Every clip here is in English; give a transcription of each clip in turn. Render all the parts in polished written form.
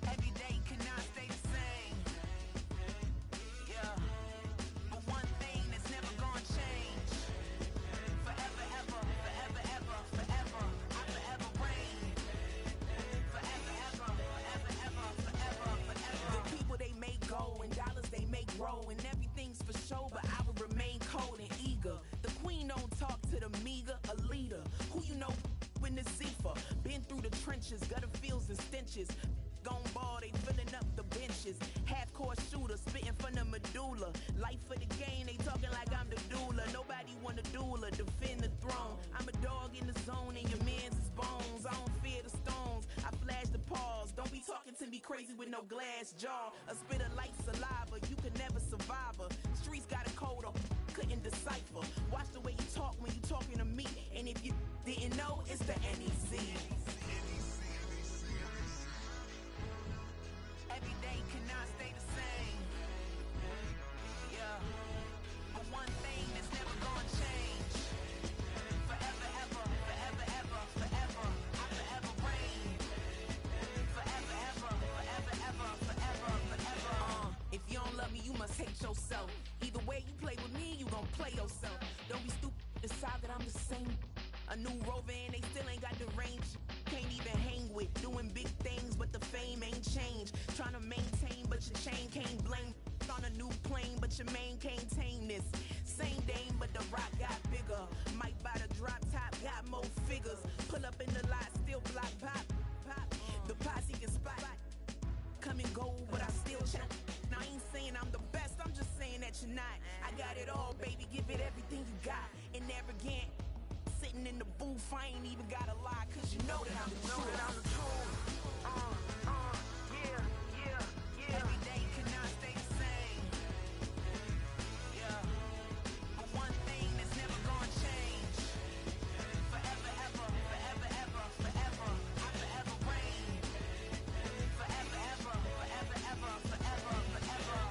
Every day cannot stay the same. Yeah. But one thing that's never gonna change. Forever, ever, forever, ever, forever. I forever reign. Forever, ever, forever, ever, forever, forever. The people they make go and dollars they make grow and everything's for show, but I will remain cold and eager. The queen don't talk to the meager, a leader. Who you know in the Zephyr? Been through the trenches, gutter fields and stenches. Gone ball, they filling up the benches. Half-court shooter, spitting from the medulla. Life for the game, they talking like I'm the doula. Nobody want a doula, defend the throne. I'm a dog in the zone and your man's is bones. I don't fear the stones, I flash the paws. Don't be talking to me crazy with no glass jaw. A spit of light saliva, you can never survive her. Streets got a code up, couldn't decipher. Watch the way you talk when you talking to me. And if you didn't know, it's the NEC. Every day cannot stay the same. Yeah. But one thing that's never gonna change. Forever, ever, forever, ever, forever. I forever reign. Forever, ever, forever, ever, forever, forever. If you don't love me, you must hate yourself. Either way you play with me, you gon' play yourself. Don't be stupid, decide that I'm the same. A new rover and they still ain't got the range. Can't even hang with, doing big things, but the fame ain't changed. Trying to maintain, but your chain can't blame. On a new plane, but your main can't tame this. Same dame, but the rock got bigger. Might buy the drop top, got more figures. Pull up in the lot, still block pop, pop. The posse can spot. Come and go, but I still check. Now I ain't saying I'm the best, I'm just saying that you're not. I got it all, baby, give it everything you got. And arrogant. Sitting in the booth, I ain't even gotta lie, cause you know that I'm the truth. Yeah. Every day cannot stay the same. Yeah. But one thing that's never gonna change. Forever, ever, forever, ever, forever. I forever reign. Forever, ever, forever, ever, forever, forever.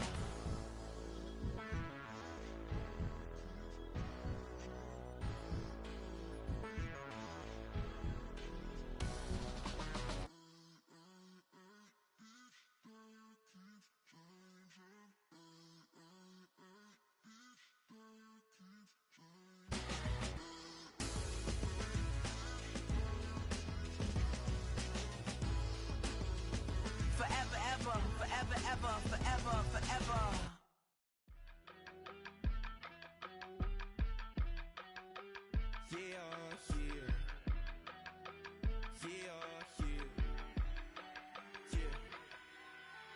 Forever, ever, forever, ever, forever, forever. Yeah.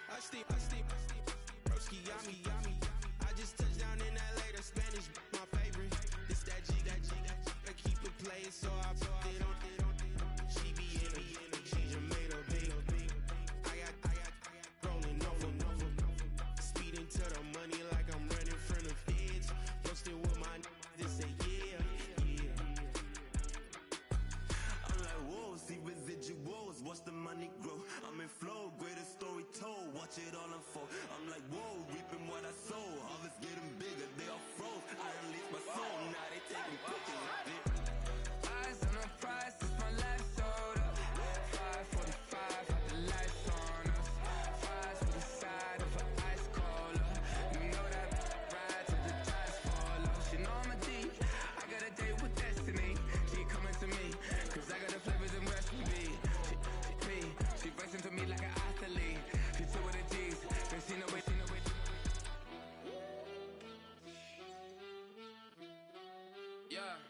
I steam, broski, yummy. I just touched down in LA, the Spanish, my favorite. This that G, I keep it playing, so I put it on. She be in it, she just made a big. I got rolling over. Speeding to the money like I'm running from the feds. Posting with my they say yeah. I'm like, whoa, see residuals, watch the money grow. I'm in flow, greatest story told, watch it all unfold. I'm like, whoa, reaping what I sow. Harvest getting bigger, they all froze. I release my soul, now they taking pictures of it. Eyes on the prize, it's my life sold up. 5:45, had the lights on us. Fries with the side of an ice cola. You know that ride till the tires fall off. She know I'm a D, I got a date with destiny. She coming to me, cause I got the flavors and recipe. She racing to me like an athlete. She took with the G's, then she know it. Yeah.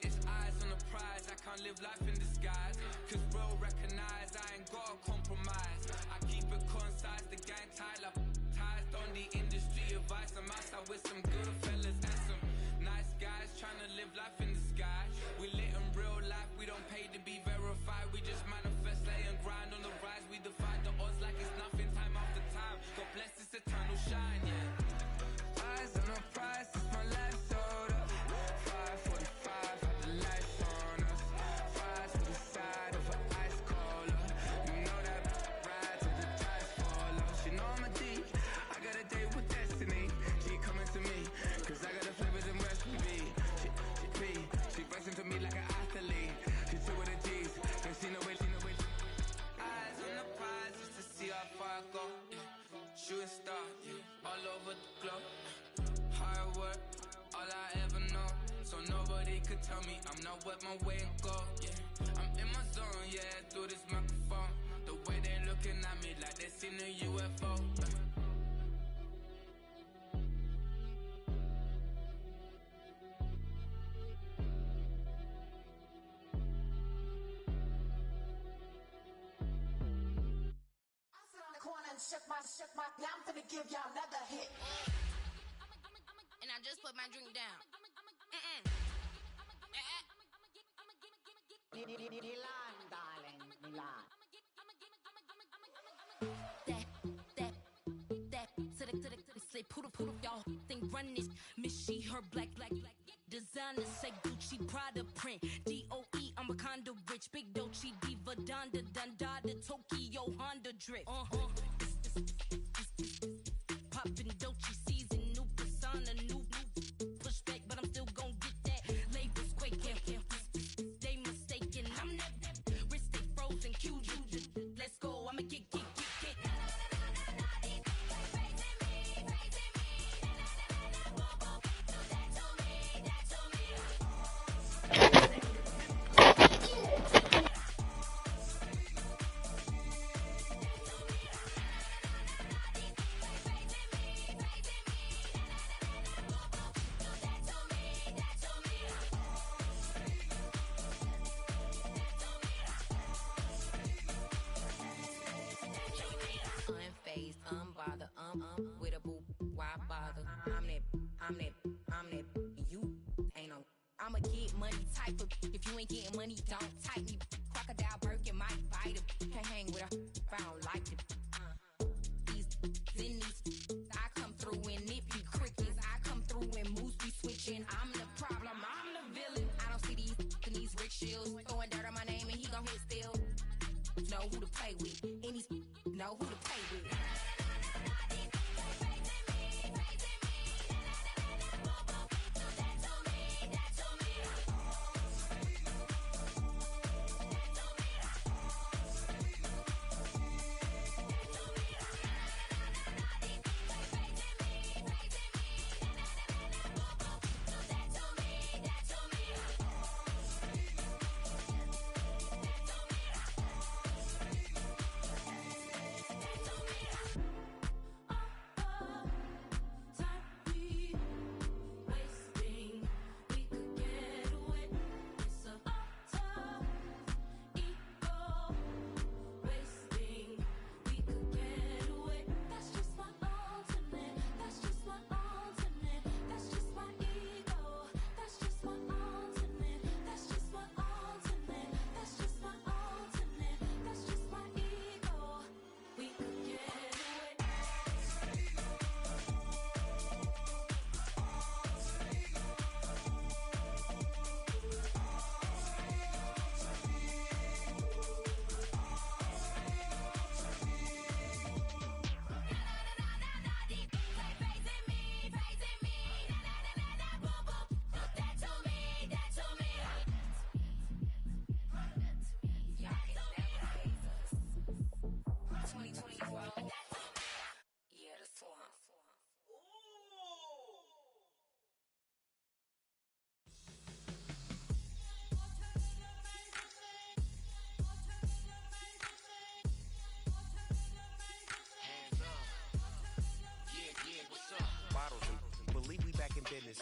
It's eyes on the prize, I can't live life in disguise. Cause bro recognize I ain't gotta compromise. I keep it concise, the gang tied up ties on the industry advice. I'm outside with some good fellas and some nice guys trying to live life in the sky. We lit in real life, we don't pay to be verified. We just manifest, lay and grind on the rise. We defy the odds like it's nothing, time after time. God bless this eternal shine, yeah. Eyes on the prize, it's my life sold up. 5:45, had the lights on us. Fries with the side of an ice cola. You know that ride till the tires fall off. She know I'm a all over the globe. Hard work, all I ever know. So nobody could tell me I'm not what my way and go. Yeah, I'm in my zone, yeah, through this microphone. The way they looking at me like they seen a UFO. Shook my, now I'm gonna give y'all another hit. And I just put my drink down. Milan, darling, Milan. That, to the slip, poodle, y'all think run this. Miss she, her black, designer say Gucci, Prada print. DOE, I'm a condo rich, big Dolce, Diva, Donda, Dundada, Tokyo, Honda drip. Poppin' Dolce season, new persona, new pushback, but I'm still gon' get that. Labels quaking, they mistaken. I'm that wrist stay frozen, cue you. Let's go, I'ma get. Unfazed, unbothered, with a boo, why bother? I'm that, you ain't no. I'ma get money type of, if you ain't getting money, don't type me. Crocodile Birkin might bite him. Can't hang with her if I don't like it. These I come through and nip you crickets. I come through and moves be switching. I'm the problem, I'm the villain. I don't see these rickshaws throwing dirt on my name and he gon' hit still. Know who to play with, and he's know who to play with. business.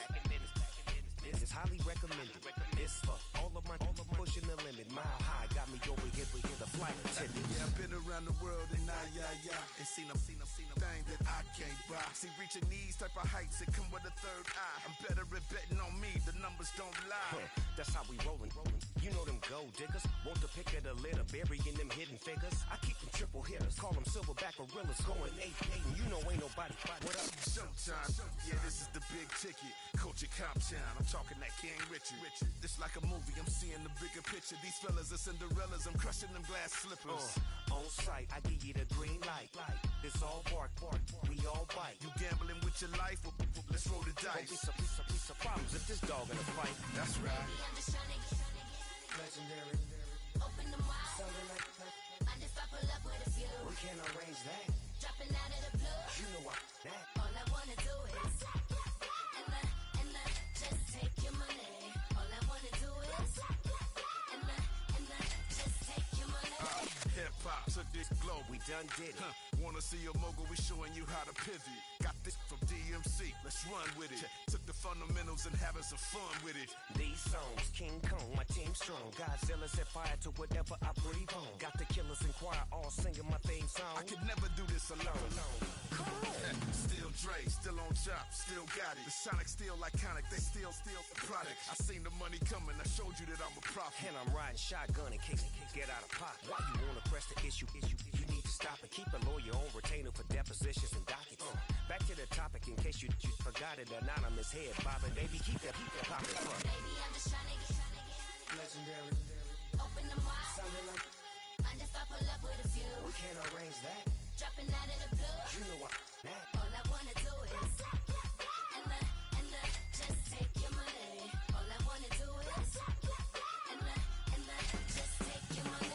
It's highly recommended. It's for all of my pushing the limit. Mile high got me over here, but hear the flight attendant. Yeah, I've been around the world and and seen them thing that I can't buy. See, reaching these type of heights, it come with a third eye. I'm better at betting on me, the numbers don't lie. That's how we rollin'. You know them gold diggers, want the pick of the litter, burying them hidden figures. I keep them triple hitters, call them silverback gorillas, going 8-8, and you know ain't nobody. What up? Showtime. Yeah, this is the big ticket. Culture Cop Town. I'm talking that King Richard. This like a movie. I'm seeing the bigger picture. These fellas are Cinderellas. I'm crushing them glass slippers. On sight, I give you the green light. It's all bark. We all bite. You gambling with your life? Let's roll the dice. Don't be piece of problems if this dog in a fight. That's right. Legendary. Open the mouth. Sounding like I just pull up with a few. we can't arrange that. Dropping out of the blue. You know I that. All I wanna do is and just take your money. All I wanna do is and just take your money. Hip-hop took this globe. We done did it. Wanna see a mogul? We showing you how to pivot. Got this from DMC. Let's run with it. Took the fundamentals and having some fun with it. These songs, King Kong, my team strong. Godzilla set fire to whatever I breathe on. Got the killers in choir all singing my theme song. I could never do this alone. Still Dre, still on chop, still got it. The Sonic still iconic, they still the product. I seen the money coming, I showed you that I'm a prophet. And I'm riding shotgun in case get out of pocket. Why you wanna press the issue? You need to stop and keep a lawyer on retainer for depositions and dockets. Back to the topic in case you forgot it. Anonymous head bobbing, baby, keep that popping front. Baby, I'm just trying to get Legendary. open them wide. Sounding like And if I pull up with a few, we can't arrange that. dropping out of the blue. You know what that. All I wanna do is and just take your money. All I wanna do is and just take your money.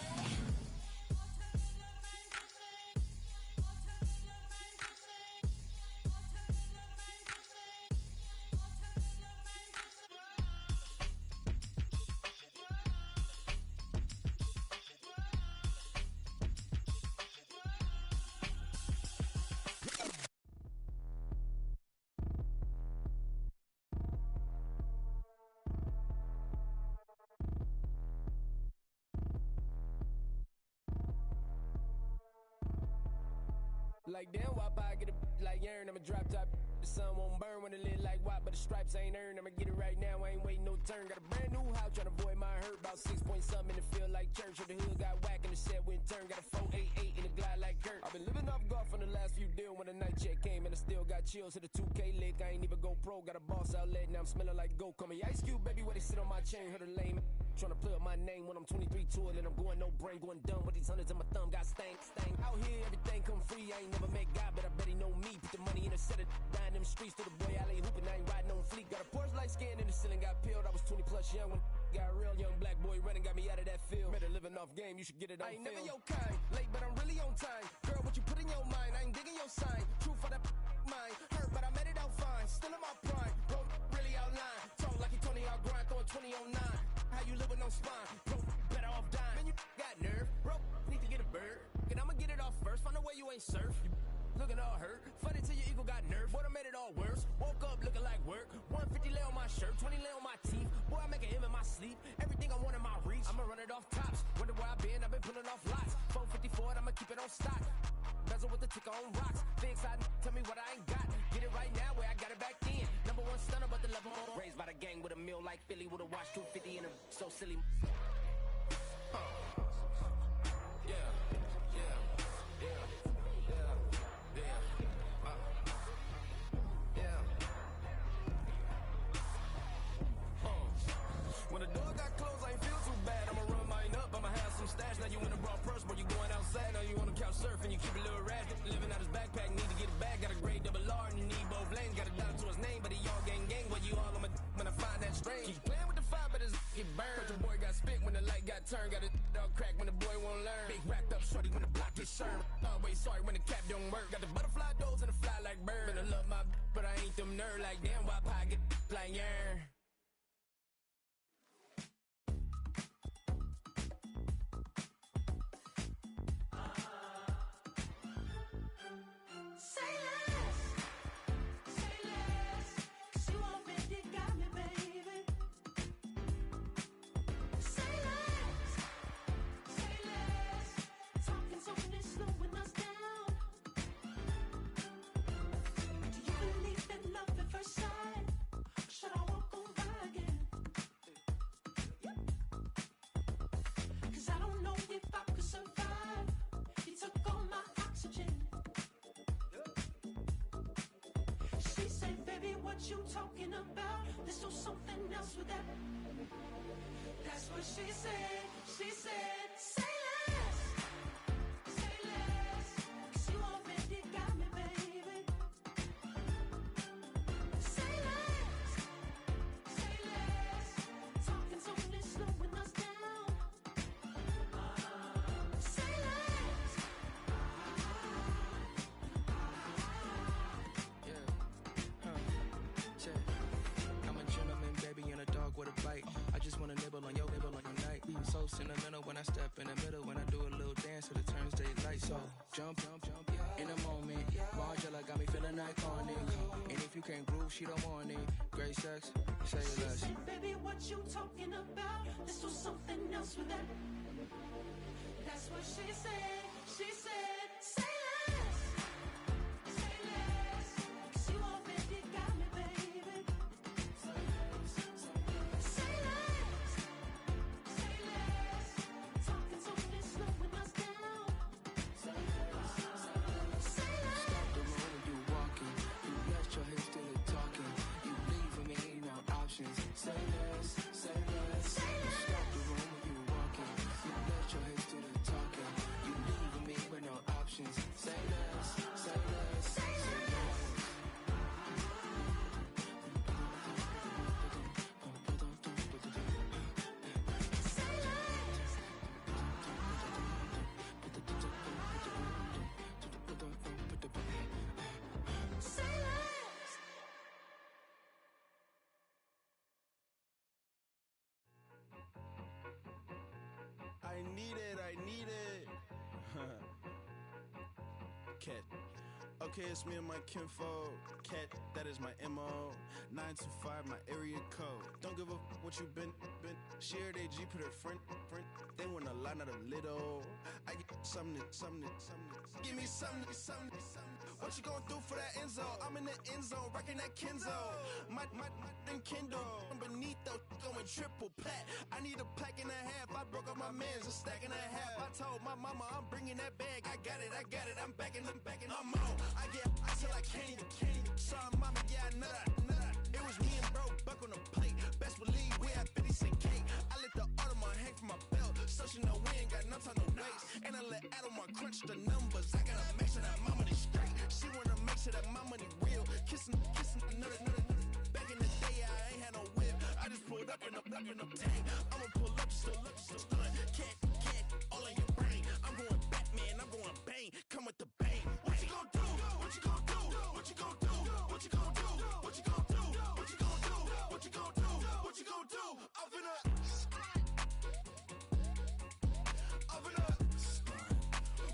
Like damn, why I get a like urn? I'ma drop top. The sun won't burn when it lit like why, but the stripes ain't earned. I'ma get it right now, I ain't waiting no turn. Got a brand new house, tryna avoid my hurt. About 6 point something in the field like church. Or the hood got whack and the set went turn. Got a 488 in the glide like Kurt. I've been living off golf on the last few deals. When the night check came and I still got chills to the 2K lick. I ain't even go pro, got a boss outlet. Now I'm smelling like go. Call me Ice Cube, baby, where they sit on my chain. Heard a lame tryna play up my name when I'm 23 to it. And I'm going no brain, going dumb with these hundreds in my thumb. Got stank. Out here, everything come free. I ain't never met God, but I bet he know me. Put the money in a set of dying them streets to the boy alley hooping. I ain't riding on fleek. Got a Porsche light skin in the ceiling, got peeled. I was 20 plus young when got real young black boy running, got me out of that field. Better living off game, you should get it on film. I ain't never your kind, late but I'm really on time. Girl, what you put in your mind, I ain't digging your sign. True for that mind, hurt but I made it out fine. Still in my prime, bro, really outline. Talk like you Tony out grind, throwing 20 on 9. How you live with no spine, bro, better off dying. Man, you got nerve, bro, need to get a bird. And I'ma get it off first, find a way you ain't surf. You looking all hurt, funny till your ego got nerve. Boy, I made it all worse, woke up looking like work. 150 lay on my shirt, 20 lay on my teeth. Boy, I make an M in my sleep, everything I want in my reach. I'ma run it off tops, wonder where I been, I've been pulling off lots. 454, I'ma keep it on stock. Bezel with the ticker on rocks. Big side, tell me what I ain't got. Get it right now where I got it back then. Number one stunner, but the level on. Raised by the gang with a meal like Philly with a watch 250 and a so silly. When the door got closed, I ain't feel too bad. I'ma run mine up, I'ma have some stash. Now you in a broad purse, but you going outside. Now you on the couch surfing, you keep a little rat. Living out his backpack, need to get it back. Got a grade double R and you need both lanes. Got a dollar to his name, but he all gang. Well, you all on my when I find that strange. Keep playing with the fire, but his get burned. But your boy got spit when the light got turned. Got a dog crack when the boy won't learn. Big racked up shorty when the block gets served. Always sorry when the cap don't work. Got the butterfly doors and the fly like bird. And I love my but I ain't them nerd like damn. Why pie get like yarn? You talking about? Let's do something else with that. That's what she said. She said, say less. Say less. 'Cause you already got me, baby. Say less. Say less. Talking's only slowing us down. Say less. in the middle when I do a little dance to the turns daylight. So jump, in a moment. Margella got me feeling iconic. And if you can't groove, she don't want it. Great sex, say less. She said, baby, what you talking about? This was something else with that. That's what she said. She said, say less. Say less. 'Cause you already got me, baby. Say less. Say less. Say less. Talking so this, slowing us down. Say less. Say less. Stop the room when you walking. You left your hips to the talking. You leaving me no options. Say less, say less. Say less. Stop the room when you walking. You left your hips to the talking. You leaving me with no options. Say less, say less. Say less. Say less. I need it. Cat. Okay, it's me and my kinfolk. Cat, that is my MO. 925, my area code. Don't give a what you been. Shared AG, put her front. They want a lot, not a little. I get something. Give me something. What you gonna do for that Enzo? I'm in the end zone, rocking that Kenzo. My and Kindle. Beneath though, going triple plat. I need a pack and a half. I broke up my mans, a stack and a half. I told my mama I'm bringing that bag. I got it. I'm backing. I'm on. I get ice till I candy. Sorry, mama, yeah, I nut. It was me and bro, buck on the plate. Best believe we had 50 cent cake. I let the Audemars hang from my belt, so she know we ain't got no time to waste. And I let Audemars crunch the numbers. I gotta make sure that my money straight. She wanna make sure that my money real. Kissing another. Back in the day, I ain't had no whip. I just pulled up in the tank. I'ma pull up just to stun. Can't, all in your brain. I'm going Batman, I'm going bang. Come with the bang. What you gon' do? What you gon' do? What you gon' do? What you gon' do? What you gon' do? What you gon' do? What you gon' do? What you gon' do? Up in up.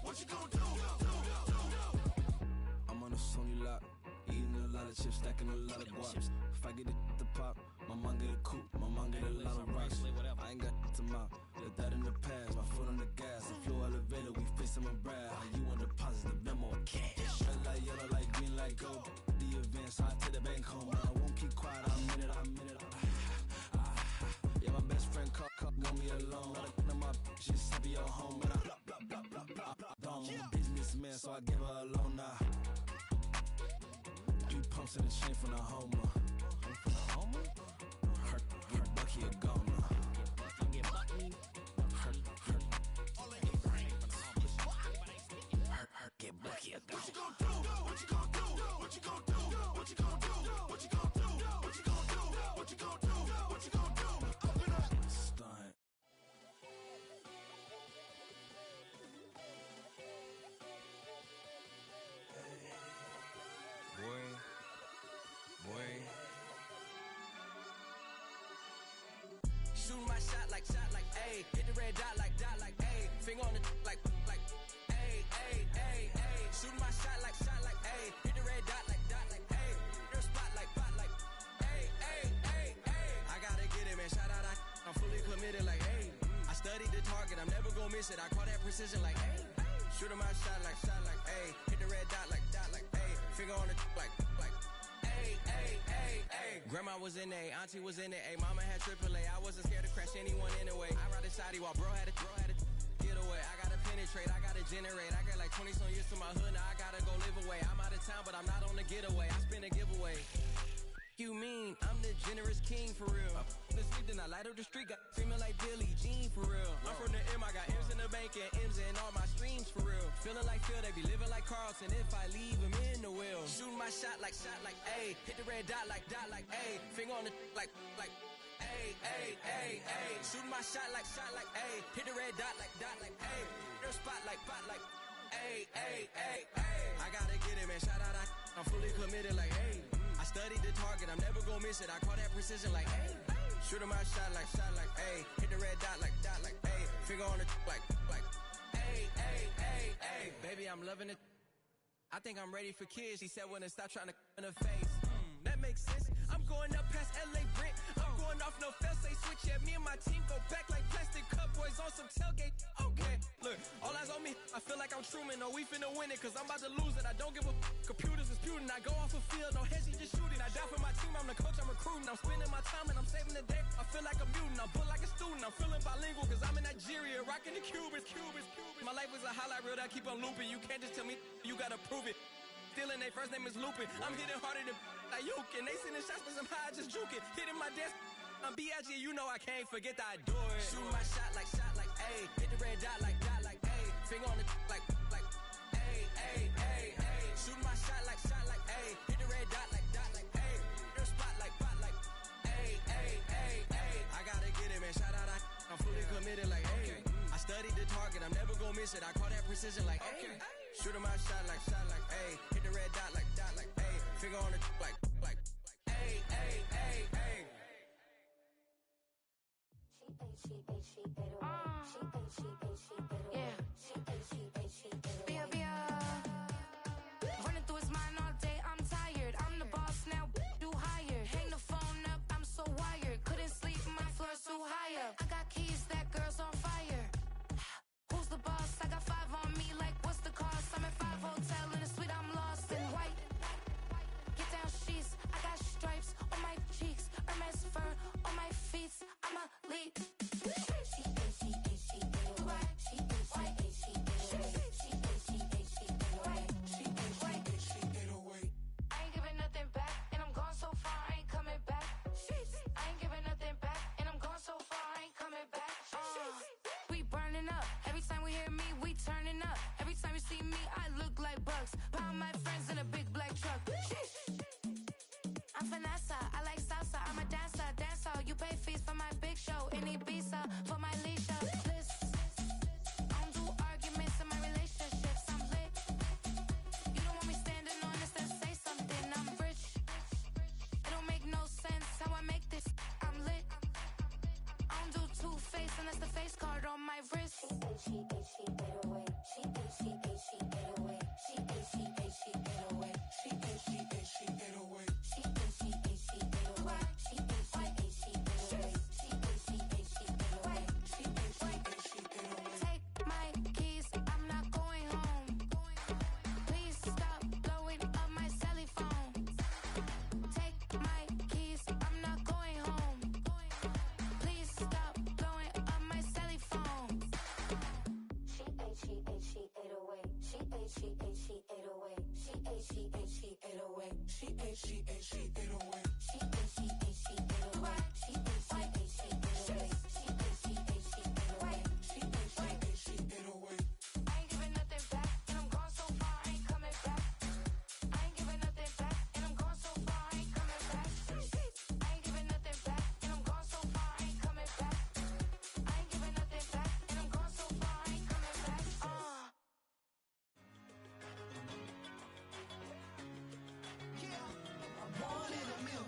What you gon' do? I'm on a Sony lot, eating a lot of chips, stacking a lot of guap. If I get it the pop, my mom get a coupe, my mom get a lot of rocks. I ain't got to mouth, let that in the past. My foot on the gas, the floor elevator, we face some and brad. How you want deposit the memo of cash? Red light, yellow light, green light, gold. The event, so I take the bank home. I won't keep quiet, I'm in it. Yeah, my best friend called, want me alone. None of my bitches be your home, and I I'm a businessman, so I give her a loan now. 3 pumps in the chain from the Homer. Her Bucky a goner. Her get Bucky a goner. What you gon' do? What you gon' do? What you gon' do? What you gon' do? What you gon' do? What you gon' do? What you gon' do? What you gon' do? Open up. Stunt. Boy. Shooting my shot like, ayy. Hit the red dot like, ayy. Finger on the like, ayy. Shooting my shot like, ayy. Hit the red dot like, ayy. Your spot like, ayy. I gotta get it, man. Shout out, I'm fully committed like, ayy. I studied the target, I'm never gonna miss it. I call that precision like, ayy. Shooting my shot like, ayy. Hit the red dot like, ayy. Finger on the like, ayy. Grandma was in A, auntie was in A, mama had AAA. I wasn't scared to crash anyone anyway. I ride a shotty while bro had a get away. I gotta penetrate, I gotta generate. I got like 20 some years to my hood, now I gotta go live away. I'm out of town, but I'm not on the getaway. I spin a giveaway. You mean I'm the generous king for real? The sleep, then I light up the street, got female like Billie Jean for real. I'm from the M, I got M's in the bank and M's in all my streams for real. Feeling like Phil, they be living like Carlton if I leave him in the wheel. Shooting my shot like, ayy. Hit the red dot like, ayy. Finger on the like, ayy. Shooting my shot like, ayy. Hit the red dot like, ayy. Your spot like, ayy. I gotta get it, man. Shout out, I'm fully committed like, ayy. I studied the target, I'm never gonna miss it. I call that precision like, ayy. Shooting my shot like, ayy. Hit the red dot like, ayy. Finger on the like, ayy, ayy, ayy, ayy. Baby, I'm loving it. I think I'm ready for kids. She said when to stop trying to in her face. That makes sense. I'm going up past LA Brent. I'm going off no fail, say switch. Yeah, me and my team go back like plastic cup boys on some tailgate. Okay, look, all eyes on me. I feel like I'm Truman. No, we finna win it, cause I'm about to lose it. I don't give a computers disputing. I go off the field, no heads, just shooting. I die for my team, I'm the coach, I'm recruiting. I'm spending my time and I'm saving the day. I feel like a mutant, I'm built like a student. I'm feeling bilingual, cause I'm in Nigeria, rocking the Cubans. My life is a highlight reel that I keep on looping. You can't just tell me, you gotta prove it. Stealing, their first name is Lupin. I'm hitting harder than Ayuk, and they sending shots for some high, just juke it. Hitting my desk, I'm B.I.G., you know I can't forget that I do it. Shooting my shot like, ayy. Hit the red dot like, ayy. Finger on the like, ayy, ayy, ayy, ayy. Shooting my shot like, ayy. Hit the red dot like, ayy. Their spot like, ayy, ayy, ayy, ayy. I gotta get it, man. Shout out, I'm fully committed like, ayy. I studied the target, I'm never gonna miss it. I call that precision like, ayy. Shooting my shot like, ayy. Hit the red dot like, ayy. Finger on the like, ayy, ayy, ayy, ayy. Running through his mind all day, I'm tired. I'm the boss now, do higher. Hang the phone up, I'm so wired. Couldn't sleep, my floor's too high up. I got keys, that girl's on fire. Who's the boss? I got 5 on me, like what's the cost? I'm at 5 hotel in the suite, I'm lost in white. Get down sheets, I got stripes on my cheeks. Hermes fur on my feet, I'm a lead. I ain't giving nothing back, and I'm gone so far, I ain't coming back. I ain't giving nothing back, and I'm gone so far, I ain't coming back. We burning up, every time we hear me, we turning up. Every time you see me, I look like bugs. Pound my friends in a big black truck. I'm Vanessa, I like salsa, I'm a dancer. You pay fees for my big show, in Ibiza, for my leisure. Bliss. I don't do arguments in my relationships, I'm lit. You don't want me standing on this, then say something, I'm rich. It don't make no sense how I make this, I'm lit. I don't do two-face unless the face card on my wrist. She get away. She get away. She get away. She get away. Take my keys, I'm not going home. Please stop blowing up my celly phone. Take my keys, I'm not going home. Please stop blowing up my celly phone. She ate away. She ate away. She ate away. She ate away. I ain't giving nothing back, and I'm gone so far, I ain't coming back. I ain't giving nothing back, and I'm gone so far, I ain't coming back. I ain't giving nothing back, and I'm gone so far, I ain't coming back. I ain't giving nothing back, and I'm gone so far, I ain't coming back. Yeah, I'm one in a million.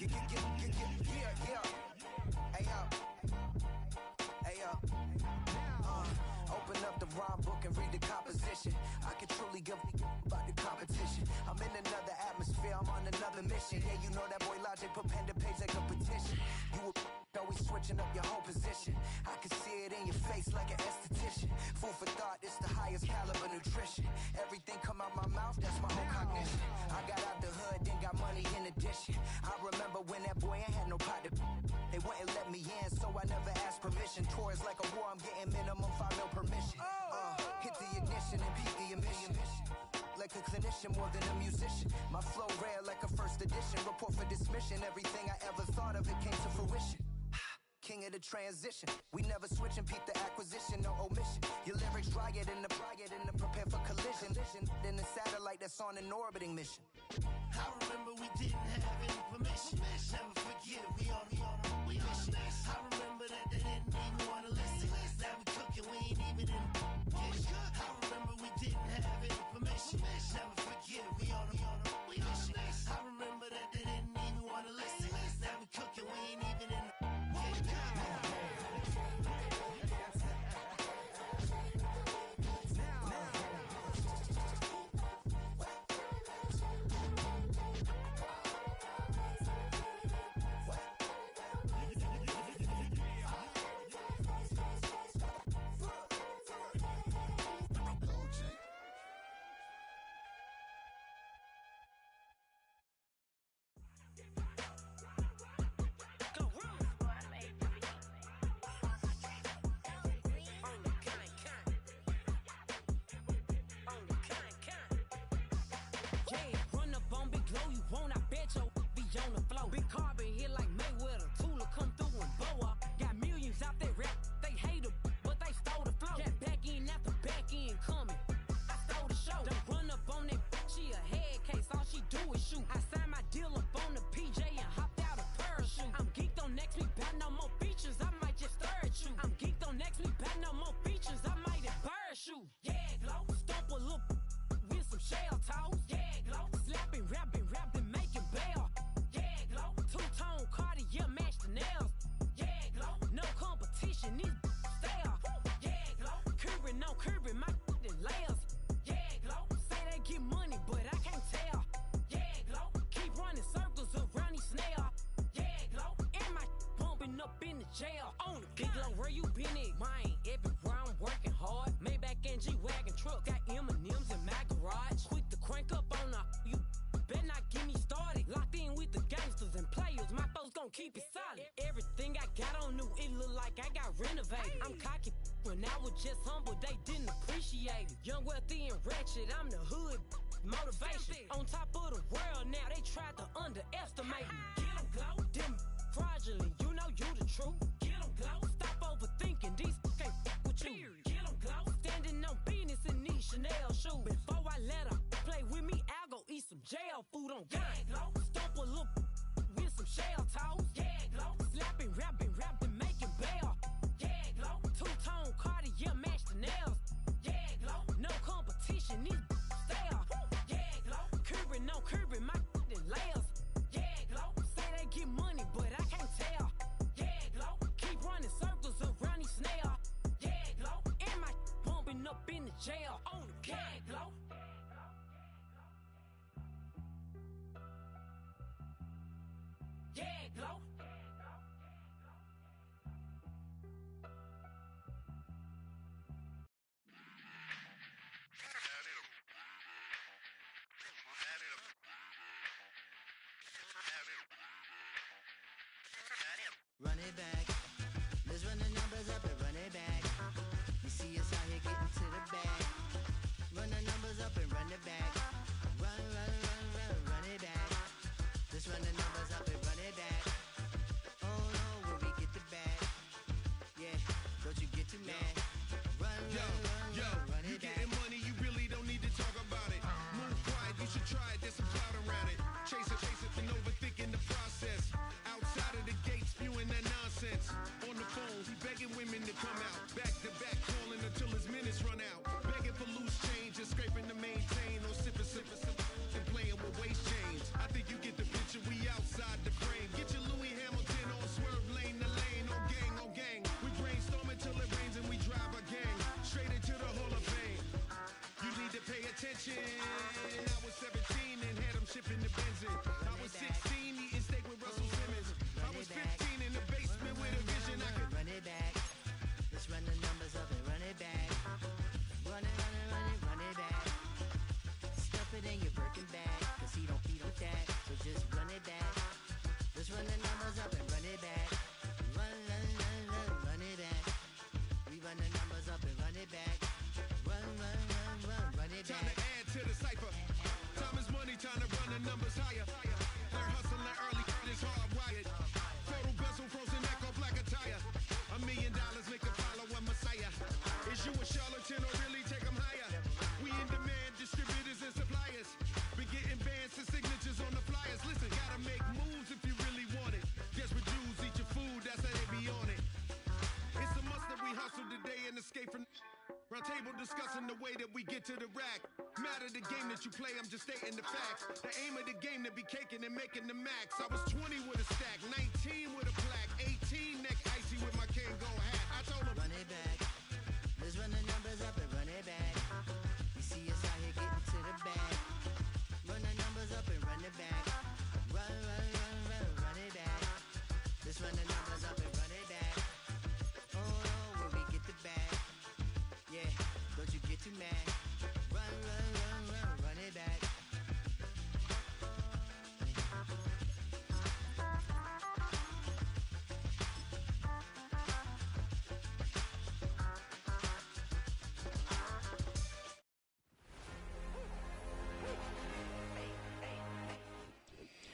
Yeah. Hey yo. Open up the rhyme book and read the composition. I can truly give about the competition. I'm in another atmosphere, I'm on another mission. Yeah, you know that boy Logic put pen to page like a petition. You always switching up your whole position. I can see it in your face like an esthetician. Food for thought, it's the highest caliber nutrition. Everything come out my mouth, that's my whole cognition. I got out the hood, then got money in addition. I remember when that boy ain't had no pot to. They wouldn't let me in, so I never asked permission. Tours like a war, I'm getting minimum 5 mil permission. Hit the ignition and beat the emission. Like a clinician more than a musician. My flow rare like a first edition. Report for dismission. Everything I ever thought of, it came to fruition. King of the transition. We never switch and peep the acquisition, no omission. Your lyrics drier than the prepare for collision. Then the satellite that's on an orbiting mission. I remember we didn't have any permission. Never forget we on a mission. I remember that they didn't even want to listen. Now we cooking, we ain't even in kitchen. I remember we didn't have any permission. Never forget we on a mission. I remember that they didn't even want to listen. Now we cooking, we ain't even in jail on the big low, where you been at? Mine, everywhere I'm working hard. Maybach and G-Wagon truck, got M&M's in my garage. Quick to crank up on you better not get me started. Locked in with the gangsters and players, my folks gon' keep it solid. Everything I got on new, it look like I got renovated. I'm cocky when I was just humble, they didn't appreciate it. Young, wealthy, and ratchet, I'm the hood motivation. On top of the world now, they tried to underestimate me. Get 'em glow, them fraudulent, you know you the truth. Get 'em glow, stop overthinking, these can't with you. Get 'em glow, standing on business in these Chanel shoes. Before I let her play with me, I'll go eat some jail food on God. Glow, stomp a little with some shell toes. Yeah, glow, slapping, rapping, making bail. Yeah, glow, two-tone Cartier match the nails. Yeah, glow, no competition, these stale. Yeah, glow, curbing, no curbing, my layers. Yeah, glow, say they get money, but I can't tell. Yeah, glow, keep running circles around these snails. Yeah, glow, and my bumping up in the jail on the yeah, glow. Yeah, glow. Run it back. Let's run the numbers up and run it back. You see us out here getting to the bag. Run the numbers up and run it back. Run it back. Let's run the numbers up and run it back. Oh no, when we get the bag. Yeah, don't you get too mad. Run it back. You getting money, you really don't need to talk about it. Move quiet, you should try it, there's some clout around it. Chase it, and overthinking the process. Outside of the gate, spewing that nonsense. On the phone, he begging women to come out. Back to back, calling until his minutes run out. attention. I was 17 and had them shipping the Benzin. I was 16 eating steak with Russell Simmons. I was 15 in the basement with a vision. I could run it back. Let's run the numbers up and run it back. Run it back. Stuff it in your Birkin bag, cause he don't feed with that. So just run it back. Let's run the numbers up and run it back. Run it back. We run the numbers up and run it back. Run it back. time to add to the cipher. Time is money, time to run the numbers higher. Learn hustling early, it's hardwired. Total bezel, frozen neck or black attire. $1 million make a follow a messiah. Is you a charlatan or really take them higher? We in demand, distributors and suppliers. Been getting bands and signatures on the flyers. Listen, gotta make moves if you really want it. Desperate Jews eat your food, that's how they be on it. It's a must that we hustle today and escape from round table discussing the way that we get to the rack. Matter the game that you play, I'm just stating the facts. The aim of the game to be caking and making the max. I was 20 with a stack, 19 with a plaque, 18 neck icy with my Kango hat. I told him, run it back. Let's run the numbers up and run it back. You see us out here getting to the bag. Run the numbers up and run it back. Run it back. Let's run the numbers up and run it back. Oh, when we get the bag. Yeah, don't you get too mad. Run it back.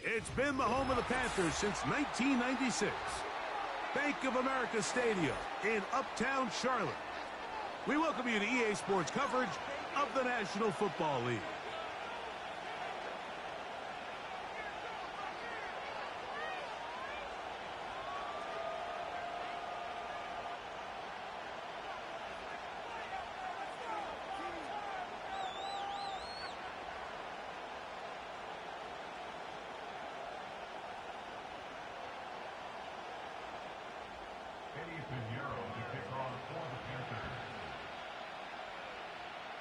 It's been the home of the Panthers since 1996. Bank of America Stadium in Uptown Charlotte. We welcome you to EA Sports coverage of the National Football League.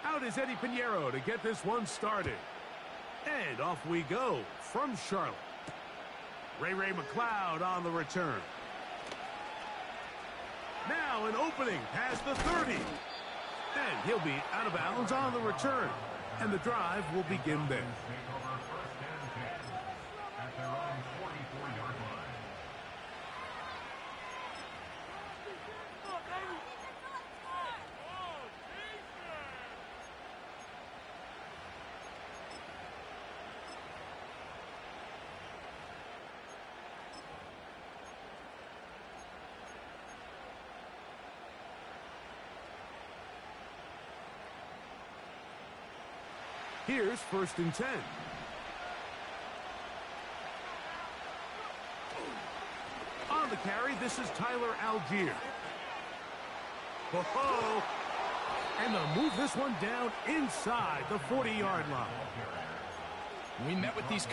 Out is Eddie Pinheiro to get this one started. And off we go from Charlotte. Ray McLeod on the return. Now an opening past the 30. And he'll be out of bounds on the return. And the drive will begin there. Here's 1st and 10. On the carry, this is Tyler Algier. Ho-ho! And they'll move this one down inside the 40-yard line. We met with these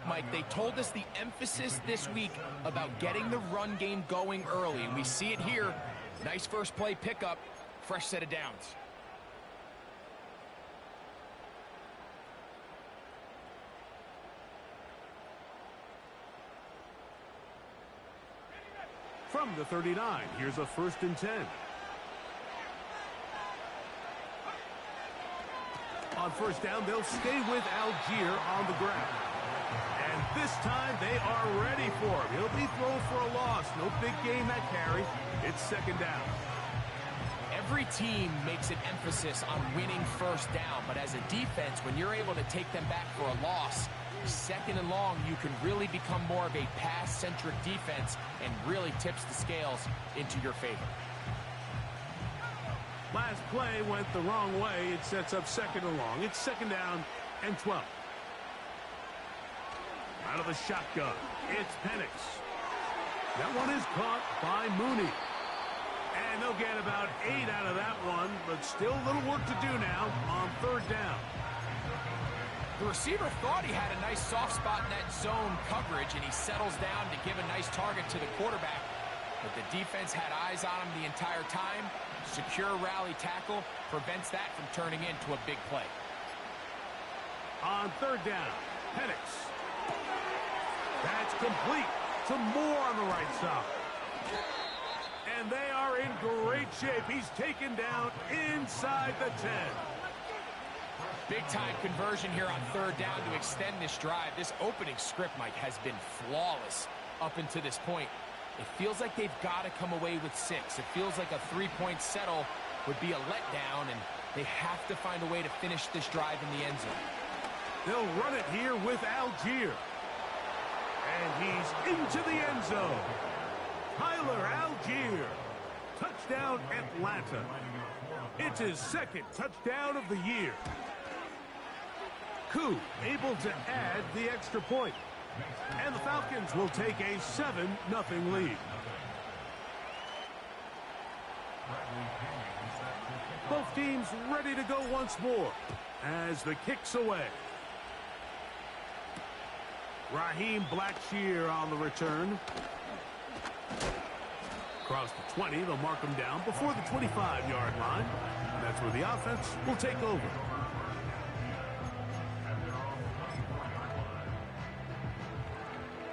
Mike, they told us the emphasis this week about getting the run game going early, and we see it here. Nice first play pickup, fresh set of downs. From the 39, here's a 1st and 10. On 1st down, they'll stay with Algier on the ground. And this time, they are ready for him. He'll be thrown for a loss. No big gain that carry. It's 2nd down. Every team makes an emphasis on winning first down, but as a defense, when you're able to take them back for a loss, second and long, you can really become more of a pass-centric defense and really tips the scales into your favor. Last play went the wrong way. It sets up second and long. It's second down and 12. Out of the shotgun, it's Penix. That one is caught by Mooney. And they'll get about 8 out of that one, but still a little work to do now on third down. The receiver thought he had a nice soft spot in that zone coverage, and he settles down to give a nice target to the quarterback. But the defense had eyes on him the entire time. Secure rally tackle prevents that from turning into a big play. On third down, Penix. That's complete to Moore on the right side. And they are in great shape. He's taken down inside the 10. Big-time conversion here on third down to extend this drive. This opening script, Mike, has been flawless up until this point. It feels like they've got to come away with 6. It feels like a 3-point settle would be a letdown, and they have to find a way to finish this drive in the end zone. They'll run it here with Algier. And he's into the end zone. Tyler Algier. Touchdown, Atlanta. It's his second touchdown of the year. Koo able to add the extra point. And the Falcons will take a 7-0 lead. Both teams ready to go once more as the kick's away. Raheem Blackshear on the return. Across the 20, they'll mark him down before the 25-yard line. That's where the offense will take over.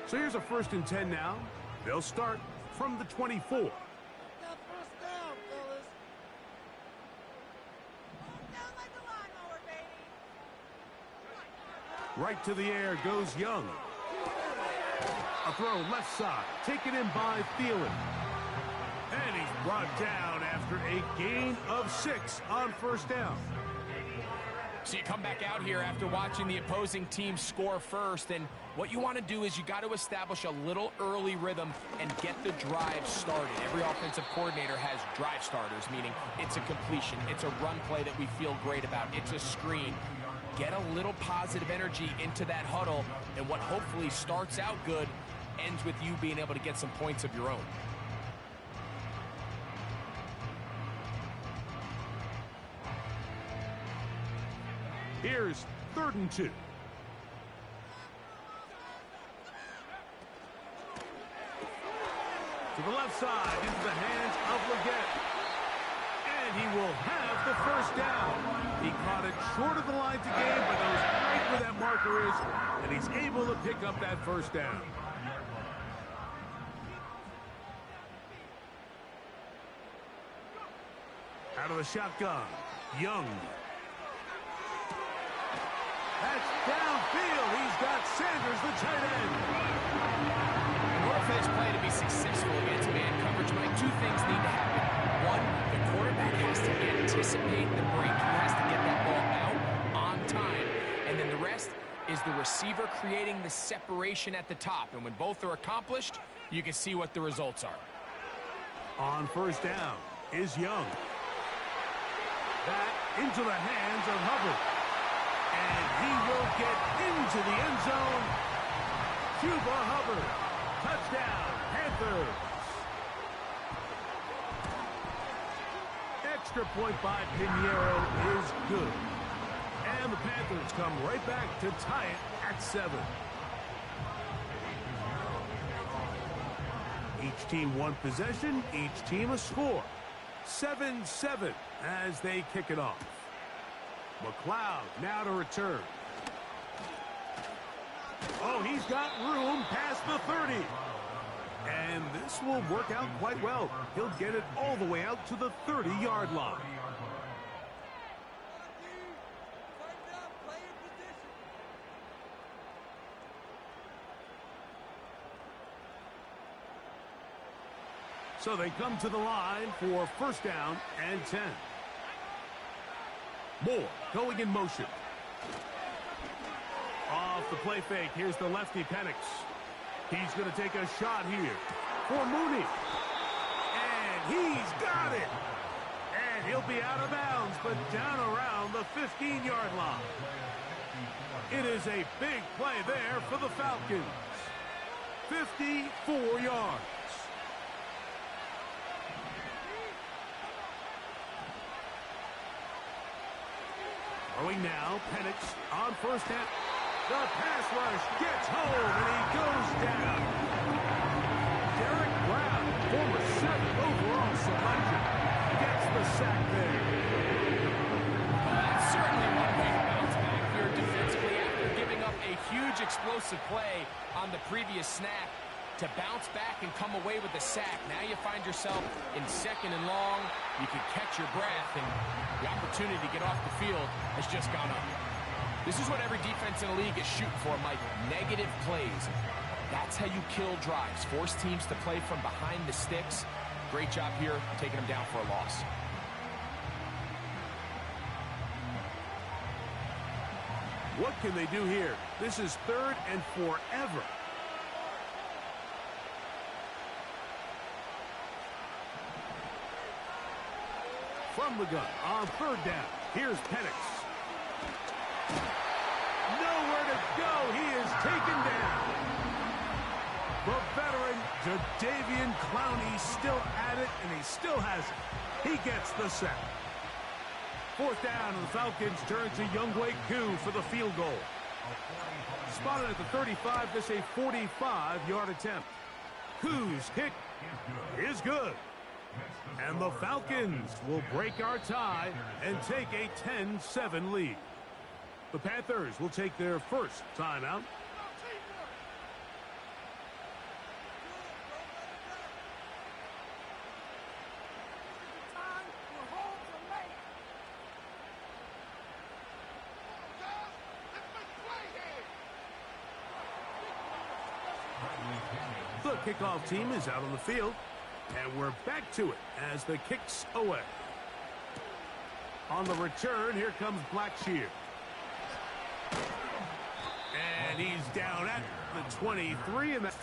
So here's a 1st and 10 now. They'll start from the 24. Right to the air goes Young. A throw left side, taken in by Thielen. And he's brought down after a gain of 6 on first down. So you come back out here after watching the opposing team score first, and what you want to do is you got to establish a little early rhythm and get the drive started. Every offensive coordinator has drive starters, meaning it's a completion, it's a run play that we feel great about, it's a screen. Get a little positive energy into that huddle, and what hopefully starts out good ends with you being able to get some points of your own. Here's 3rd and 2. To the left side, into the hands of Leggett. And he will have the first down. He caught it short of the line to gain, but knows right where that marker is, and he's able to pick up that first down. Out of the shotgun, Young. That's downfield. He's got Sanders, the tight end. In order for this play to be successful against man coverage, Mike, 2 things need to happen. One, the quarterback has to anticipate the break. He has to get that ball out on time. And then the rest is the receiver creating the separation at the top. And when both are accomplished, you can see what the results are. On first down is Young. That into the hands of Hubbard. And he will get into the end zone. Cuba Hubbard. Touchdown, Panthers. Extra point by Pinheiro is good. And the Panthers come right back to tie it at 7. Each team 1 possession, each team a score. 7-7 as they kick it off. McLeod now to return. Oh, he's got room past the 30. And this will work out quite well. He'll get it all the way out to the 30-yard line. So they come to the line for first down and 10. Moore going in motion. Off the play fake, here's the lefty Penix. He's going to take a shot here for Mooney. And he's got it. And he'll be out of bounds, but down around the 15-yard line. It is a big play there for the Falcons. 54 yards. Throwing now, Penix on first down. The pass rush gets home, and he goes down. Derek Brown, former 7th overall selection, gets the sack there. Well, that's certainly one way to bounce back here defensively after giving up a huge explosive play on the previous snap. To bounce back and come away with the sack. Now you find yourself in 2nd and long. You can catch your breath, and the opportunity to get off the field has just gone up. This is what every defense in the league is shooting for, Mike. Negative plays. That's how you kill drives. Force teams to play from behind the sticks. Great job here, taking them down for a loss. What can they do here? This is 3rd and forever. From the gun on 3rd down. Here's Penix. Nowhere to go. He is taken down. The veteran, Jadeveon Clowney, still at it, and he still has it. He gets the sack. 4th down, and the Falcons turn to Younghoe Koo for the field goal. Spotted at the 35, this a 45-yard attempt. Koo's kick is good. And the Falcons will break our tie and take a 10-7 lead. The Panthers will take their first timeout. The kickoff team is out on the field. And we're back to it as the kick's away. On the return, here comes Blackshear. And he's down at the 23. And that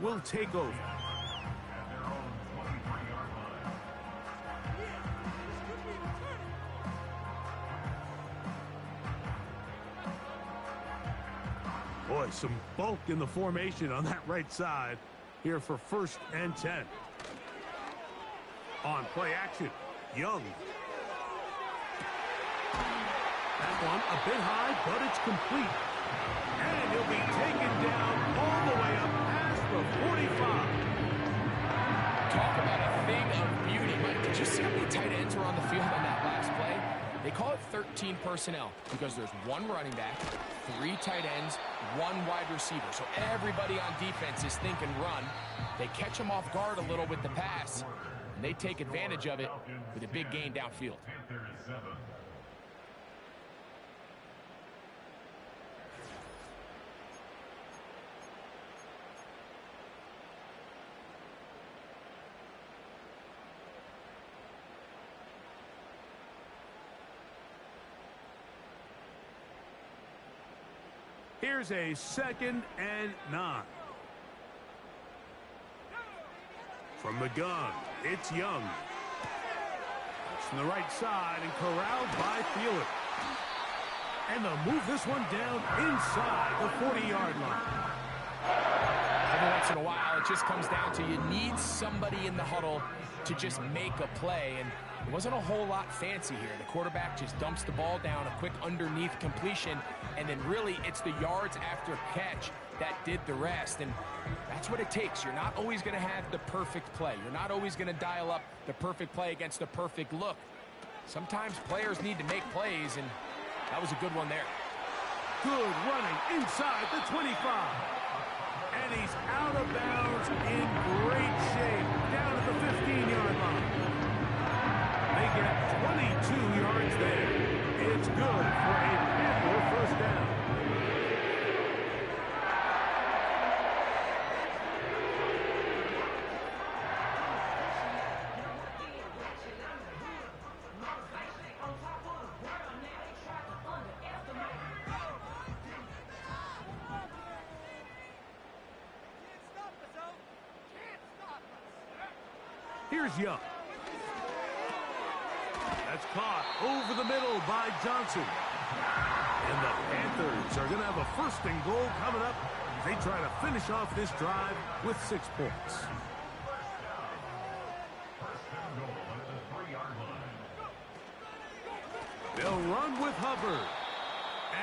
will take over. Boy, some bulk in the formation on that right side here for 1st and 10. On play action, Young. That one a bit high, but it's complete. And he'll be taken down all the way up past the 45. Talk about a thing of beauty, Mike. Did you see how many tight ends were on the field on that last play? They call it 13 personnel because there's 1 running back, 3 tight ends, 1 wide receiver. So everybody on defense is thinking run. They catch them off guard a little with the pass, and they take advantage of it with a big gain downfield. Here's a 2nd and 9. From the gun, it's Young. It's from the right side and corralled by Thielen. And they'll move this one down inside the 40-yard line. Every once in a while, it just comes down to you need somebody in the huddle to just make a play. And it wasn't a whole lot fancy here. The quarterback just dumps the ball down, a quick underneath completion, and then really it's the yards after catch that did the rest. And that's what it takes. You're not always going to have the perfect play. You're not always going to dial up the perfect play against the perfect look. Sometimes players need to make plays, and that was a good one there. Good running inside the 25. And he's out of bounds in great shape down at the 15-yard line. They get 22 yards there. It's good for a Panther 1st down. Here's Young. That's caught over the middle by Johnson. And the Panthers are going to have a 1st and goal coming up as they try to finish off this drive with 6 points. They'll run with Hubbard.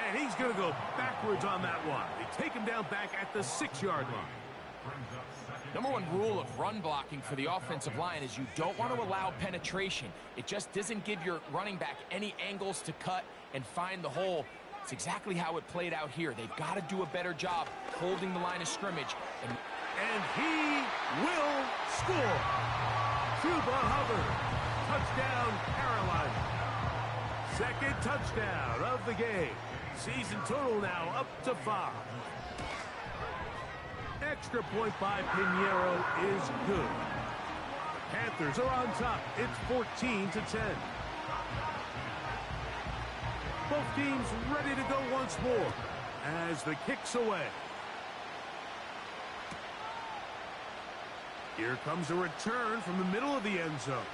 And he's going to go backwards on that one. They take him down back at the 6-yard line. Number 1 rule of run blocking for the offensive line is you don't want to allow penetration. It just doesn't give your running back any angles to cut and find the hole. It's exactly how it played out here. They've got to do a better job holding the line of scrimmage. And he will score. Chuba Hubbard. Touchdown, Carolina. 2nd touchdown of the game. Season total now up to 5. Extra point by Pinheiro is good. Panthers are on top. It's 14-10. Both teams ready to go once more as the kick's away. Here comes a return from the middle of the end zone.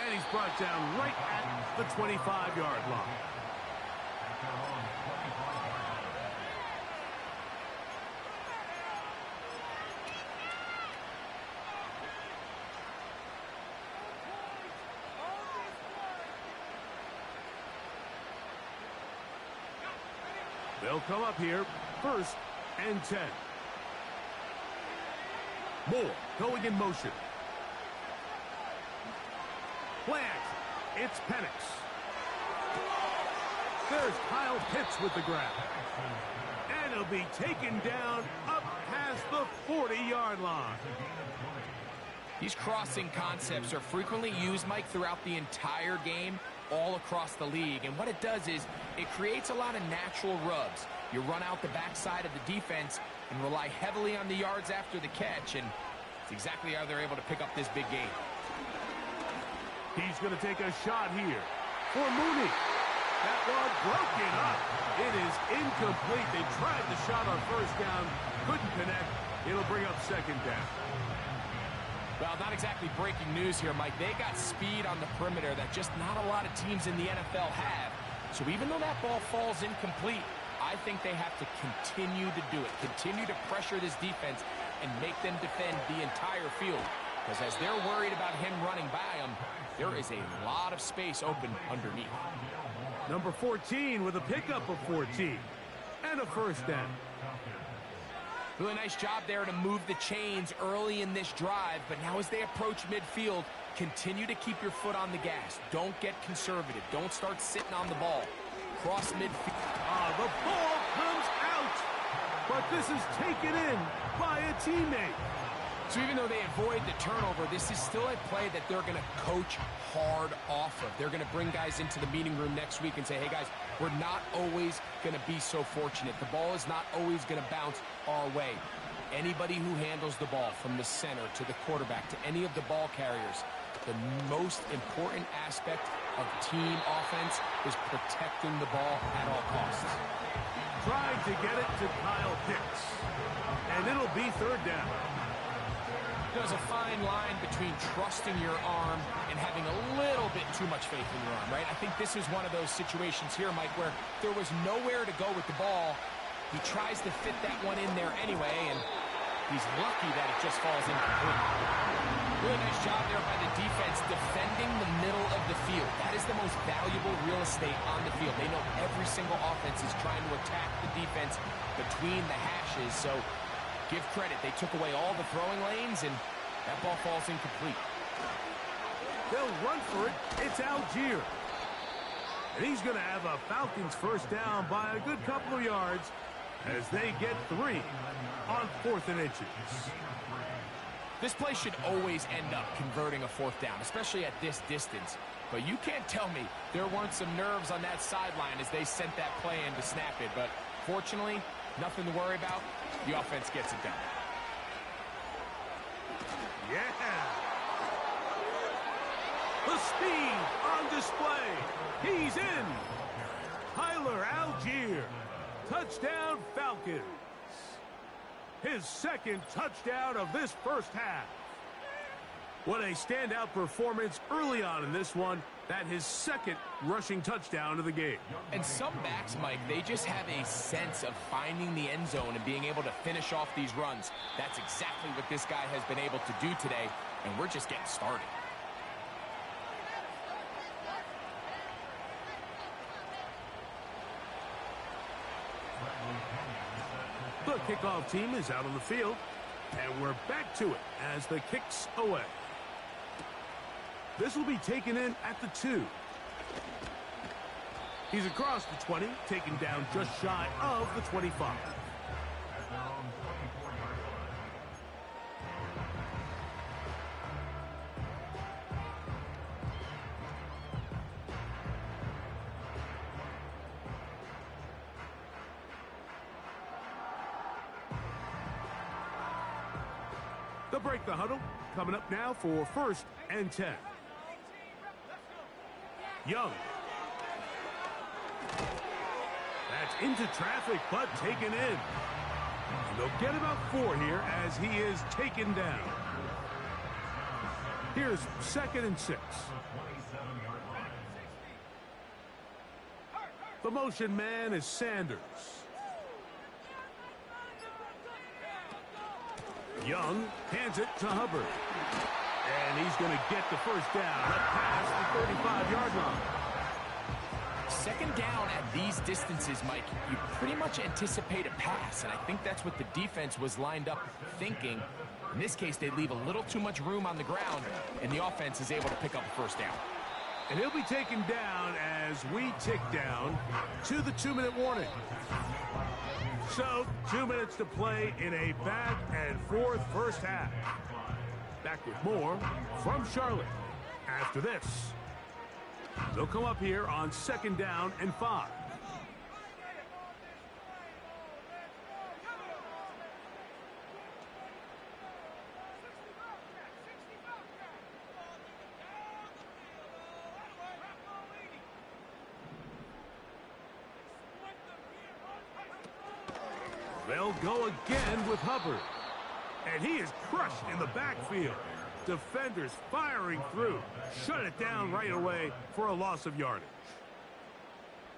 And he's brought down right at the 25-yard line. They'll come up here, 1st and 10. Moore going in motion. Play action. It's Penix. There's Kyle Pitts with the grab. And he'll be taken down up past the 40-yard line. These crossing concepts are frequently used, Mike, throughout the entire game, all across the league. And what it does is it creates a lot of natural rubs. You run out the backside of the defense and rely heavily on the yards after the catch, and it's exactly how they're able to pick up this big gain. He's going to take a shot here for Mooney. That one broken up. It is incomplete. They tried the shot on first down, couldn't connect. It'll bring up second down. Well, not exactly breaking news here, Mike. They got speed on the perimeter that just not a lot of teams in the NFL have. So even though that ball falls incomplete, I think they have to continue to do it. Continue to pressure this defense and make them defend the entire field. Because as they're worried about him running by them, there is a lot of space open underneath. Number 14 with a pickup of 14 and a first down. Really nice job there to move the chains early in this drive, but now as they approach midfield, continue to keep your foot on the gas. Don't get conservative. Don't start sitting on the ball. Cross midfield. The ball comes out, but this is taken in by a teammate. So even though they avoid the turnover, this is still a play that they're going to coach hard off of. They're going to bring guys into the meeting room next week and say, hey, guys, we're not always going to be so fortunate. The ball is not always going to bounce our way. Anybody who handles the ball from the center to the quarterback to any of the ball carriers, the most important aspect of team offense is protecting the ball at all costs. Trying to get it to Kyle Pitts, and it'll be third down. There's a fine line between trusting your arm and having a little bit too much faith in your arm, right? I think this is one of those situations here, Mike, where there was nowhere to go with the ball. He tries to fit that one in there anyway, and he's lucky that it just falls incomplete. Really nice job there by the defense defending the middle of the field. That is the most valuable real estate on the field. They know every single offense is trying to attack the defense between the hashes, so give credit. They took away all the throwing lanes, and that ball falls incomplete. They'll run for it. It's Algier. And he's going to have a Falcons first down by a good couple of yards as they get 3 on 4th and inches. This play should always end up converting a 4th down, especially at this distance. But you can't tell me there weren't some nerves on that sideline as they sent that play in to snap it. But fortunately, nothing to worry about. The offense gets it done. Yeah. The speed on display. He's in. Tyler Algier. Touchdown Falcons. His second touchdown of this first half. What a standout performance early on in this one. That his second rushing touchdown of the game. And some backs, Mike, they just have a sense of finding the end zone and being able to finish off these runs. That's exactly what this guy has been able to do today, and we're just getting started. The kickoff team is out on the field, and we're back to it as the kick's away. This will be taken in at the 2. He's across the 20, taken down just shy of the 25. They'll break the huddle. Coming up now for 1st and 10. Young. That's into traffic, but taken in. And they'll get about 4 here as he is taken down. Here's 2nd and 6. The motion man is Sanders. Young hands it to Hubbard. And he's going to get the first down up past the 35-yard line. 2nd down at these distances, Mike, you pretty much anticipate a pass, and I think that's what the defense was lined up thinking. In this case, they leave a little too much room on the ground, and the offense is able to pick up a 1st down. And he'll be taken down as we tick down to the 2-minute warning. So, 2 minutes to play in a back and forth first half. Back with more from Charlotte after this. They'll come up here on 2nd down and 5. They'll go again with Hubbard. And he is crushed in the backfield. Defenders firing through. Shut it down right away for a loss of yardage.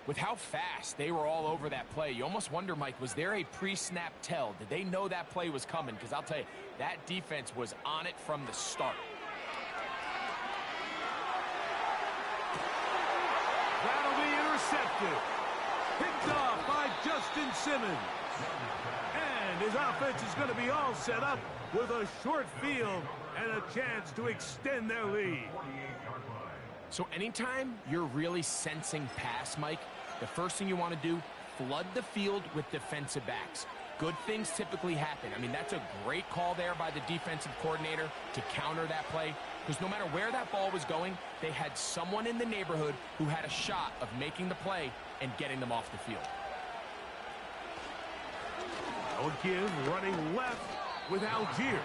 With how fast they were all over that play, you almost wonder, Mike, was there a pre-snap tell? Did they know that play was coming? Because I'll tell you, that defense was on it from the start. That'll be intercepted. Picked off by Justin Simmons. And his offense is going to be all set up with a short field and a chance to extend their lead. So anytime you're really sensing pass, Mike, the first thing you want to do, flood the field with defensive backs. Good things typically happen. I mean, that's a great call there by the defensive coordinator to counter that play, because no matter where that ball was going, they had someone in the neighborhood who had a shot of making the play and getting them off the field. Now again, running left with Algier.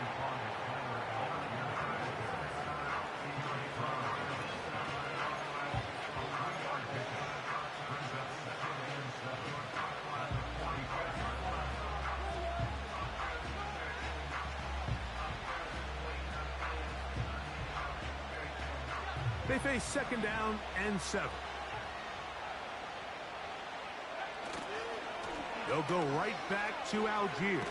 They face second down and 7. They'll go right back to Algier.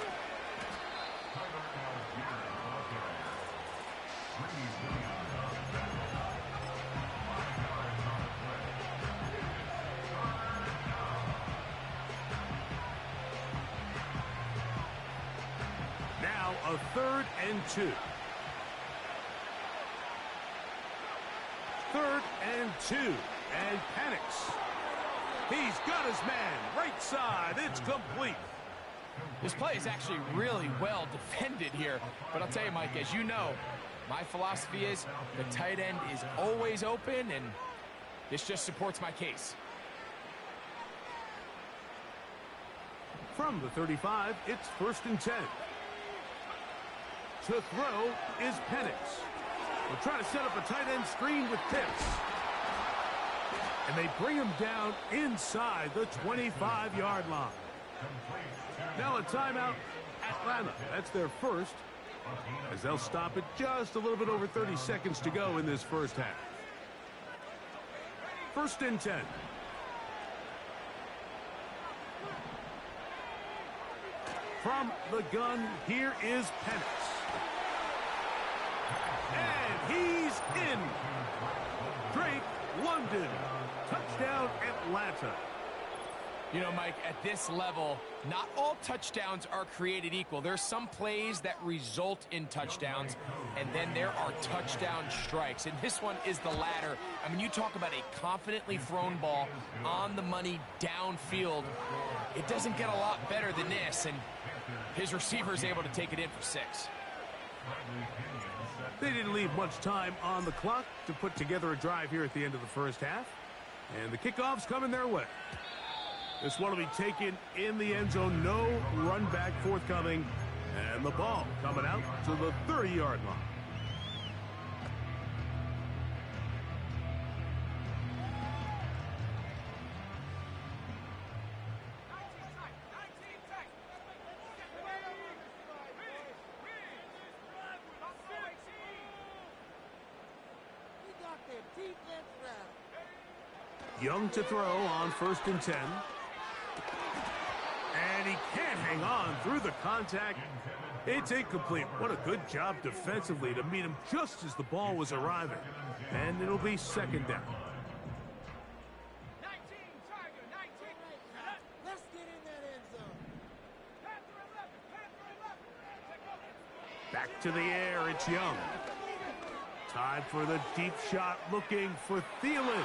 Now a 3rd and 2. 3rd and 2, and panics. He's got his man, right side, it's complete. This play is actually really well defended here, but I'll tell you, Mike, as you know, my philosophy is the tight end is always open, and this just supports my case. From the 35, it's 1st and 10. To throw is Penix. We'll try to set up a tight end screen with Pitts. And they bring him down inside the 25-yard line. Now a timeout, Atlanta. That's their first, as they'll stop it just a little bit over 30 seconds to go in this first half. 1st and 10. From the gun, here is Penix. And he's in. Drake London. Touchdown, Atlanta. You know, Mike, at this level, not all touchdowns are created equal. There's some plays that result in touchdowns, and then there are touchdown strikes. And this one is the latter. I mean, you talk about a confidently thrown ball on the money downfield. It doesn't get a lot better than this, and his receiver is able to take it in for 6. They didn't leave much time on the clock to put together a drive here at the end of the first half. And the kickoff's coming their way. This one will be taken in the end zone. No run back forthcoming. And the ball coming out to the 30-yard line. Young to throw on 1st and 10. And he can't hang on through the contact. It's incomplete. What a good job defensively to meet him just as the ball was arriving. And it'll be 2nd down. Let's get in that end zone. Back to the air, it's Young. Time for the deep shot, looking for Thielen.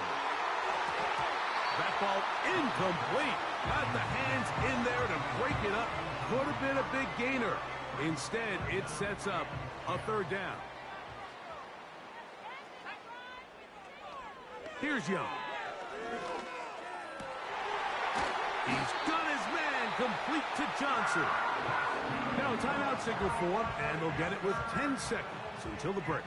That ball incomplete. Got the hands in there to break it up. Could have been a big gainer. Instead, it sets up a 3rd down. Here's Young. He's got his man complete to Johnson. Now a timeout signal for him, and they'll get it with 10 seconds until the break.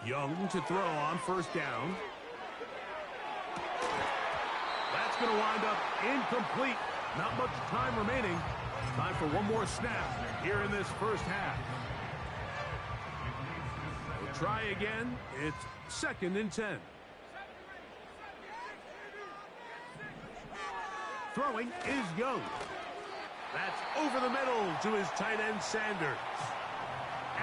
Young to throw on first down. That's going to wind up incomplete. Not much time remaining. Time for one more snap here in this first half. We'll try again. It's 2nd and 10. Throwing is Young. That's over the middle to his tight end Sanders.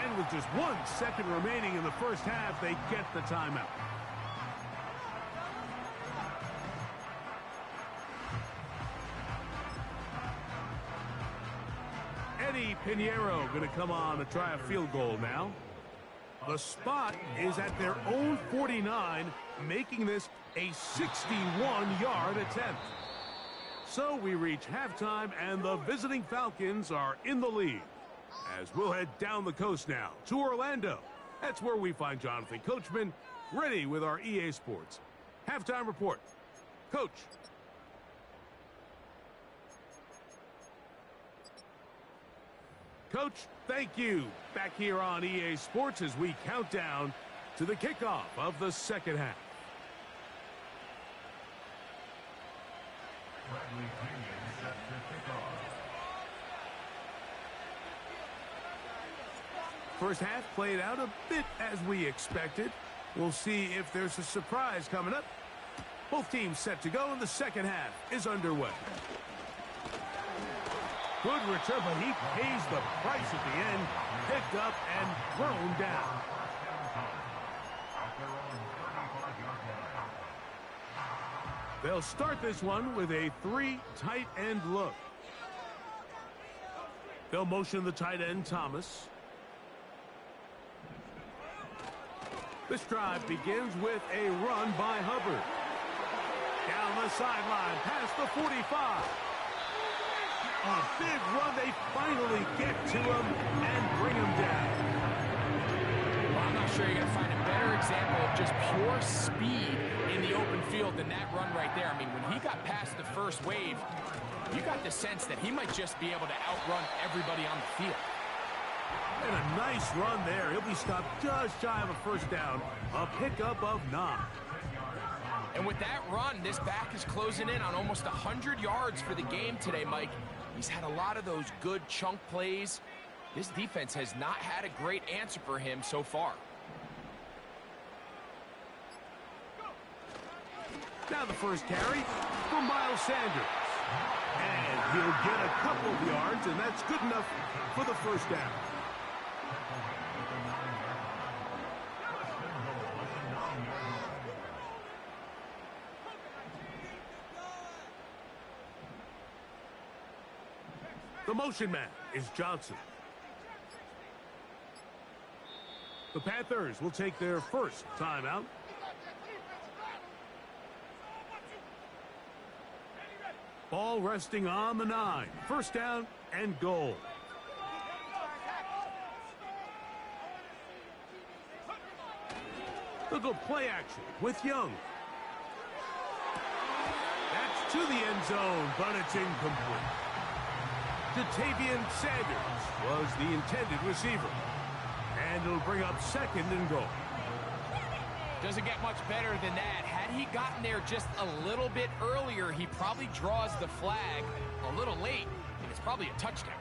And with just 1 second remaining in the first half, they get the timeout. Eddie Pinheiro going to come on to try a field goal now. The spot is at their own 49, making this a 61-yard attempt. So we reach halftime, and the visiting Falcons are in the lead. As we'll head down the coast now to Orlando. That's where we find Jonathan Coachman ready with our EA Sports halftime report. Coach. Coach, thank you. Back here on EA Sports as we count down to the kickoff of the second half. First half played out a bit as we expected. We'll see if there's a surprise coming up. Both teams set to go, and the second half is underway. Good return, but he pays the price at the end. Picked up and thrown down. They'll start this one with a 3 tight end look. They'll motion the tight end Thomas. This drive begins with a run by Hubbard. Down the sideline, past the 45. A big run. They finally get to him and bring him down. Well, I'm not sure you're going to find a better example of just pure speed in the open field than that run right there. I mean, when he got past the first wave, you got the sense that he might just be able to outrun everybody on the field. And a nice run there. He'll be stopped just shy of a first down. A pickup of 9. And with that run, this back is closing in on almost 100 yards for the game today, Mike. He's had a lot of those good chunk plays. This defense has not had a great answer for him so far. Now the first carry for Miles Sanders. And he'll get a couple of yards, and that's good enough for the first down. The motion man is Johnson. The Panthers will take their first timeout. Ball resting on the 9. First down and goal. They'll go play action with Young. That's to the end zone, but it's incomplete. Jatavian Sanders was the intended receiver. And it'll bring up 2nd and goal. Doesn't get much better than that. Had he gotten there just a little bit earlier, he probably draws the flag a little late. And it's probably a touchdown.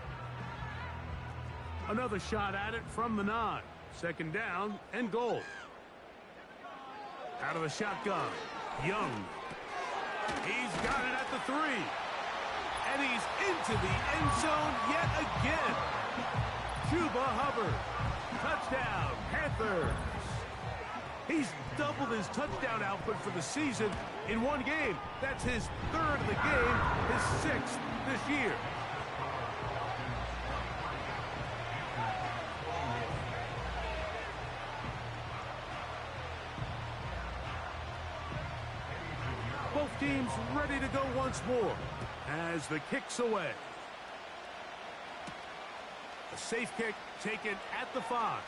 Another shot at it from the 9. 2nd down and goal. Out of the shotgun, Young. He's got it at the 3. And he's into the end zone yet again. Chuba Hubbard. Touchdown, Panthers. He's doubled his touchdown output for the season in one game. That's his 3rd of the game, his 6th this year. Both teams ready to go once more as the kick's away. A safe kick taken at the 5.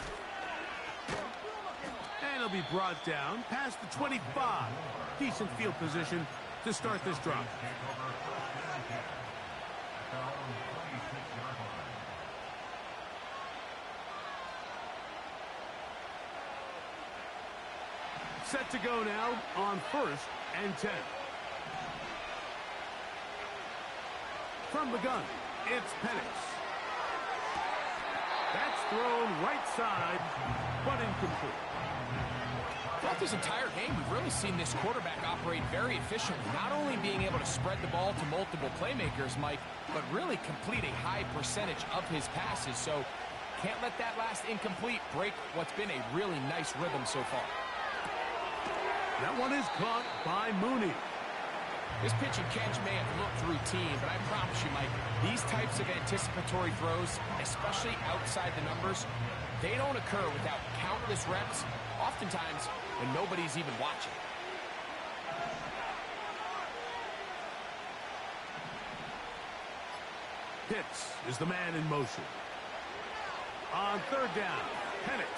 And it'll be brought down past the 25. Decent field position to start this drive. set to go now on 1st and 10. From the gun, it's Penix. That's thrown right side, but incomplete. Throughout this entire game, we've really seen this quarterback operate very efficiently, not only being able to spread the ball to multiple playmakers, Mike, but really complete a high percentage of his passes. So can't let that last incomplete break what's been a really nice rhythm so far. That one is caught by Mooney. This pitch and catch may have looked routine, but I promise you, Mike, these types of anticipatory throws, especially outside the numbers, they don't occur without countless reps, oftentimes when nobody's even watching. Pitts is the man in motion. On 3rd down, Penix.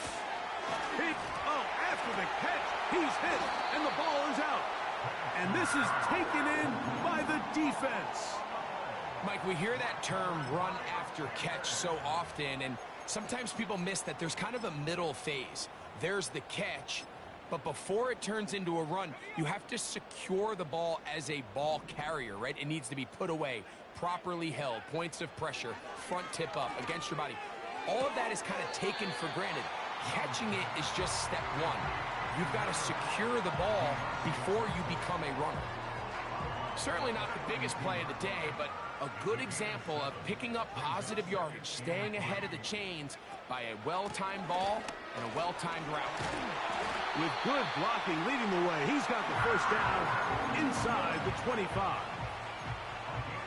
After the catch, he's hit, and the ball is out. And this is taken in by the defense. Mike, we hear that term run after catch so often, and sometimes people miss that there's kind of a middle phase. There's the catch, but before it turns into a run, you have to secure the ball as a ball carrier, right? It needs to be put away, properly held, points of pressure, front tip up against your body. All of that is kind of taken for granted. Catching it is just step one. You've got to secure the ball before you become a runner. Certainly not the biggest play of the day, but a good example of picking up positive yardage, staying ahead of the chains by a well-timed ball and a well-timed route. With good blocking leading the way, he's got the first down inside the 25.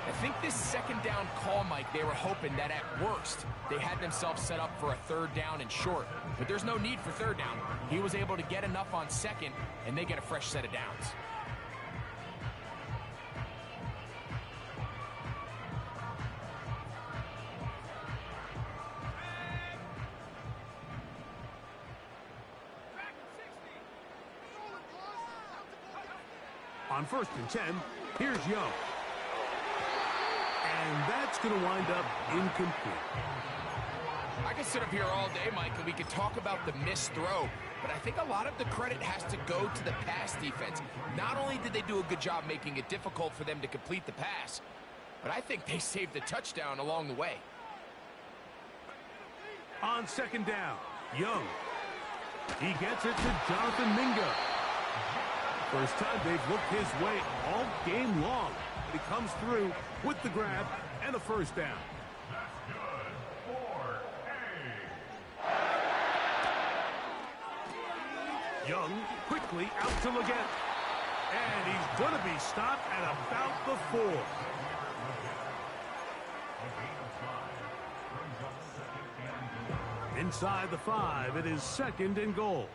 I think this 2nd down call, Mike, they were hoping that at worst they had themselves set up for a 3rd down and short. But there's no need for 3rd down. He was able to get enough on 2nd, and they get a fresh set of downs. On 1st and 10, here's Young. And that's going to wind up incomplete. I could sit up here all day, Mike, and we could talk about the missed throw, but I think a lot of the credit has to go to the pass defense. Not only did they do a good job making it difficult for them to complete the pass, but I think they saved the touchdown along the way. On 2nd down, Young. He gets it to Jonathan Mingo. First time they've looked his way all game long. He comes through with the grab and a first down. Young quickly out to Leggett. And he's going to be stopped at about the 4. Inside the 5, it is 2nd and goal.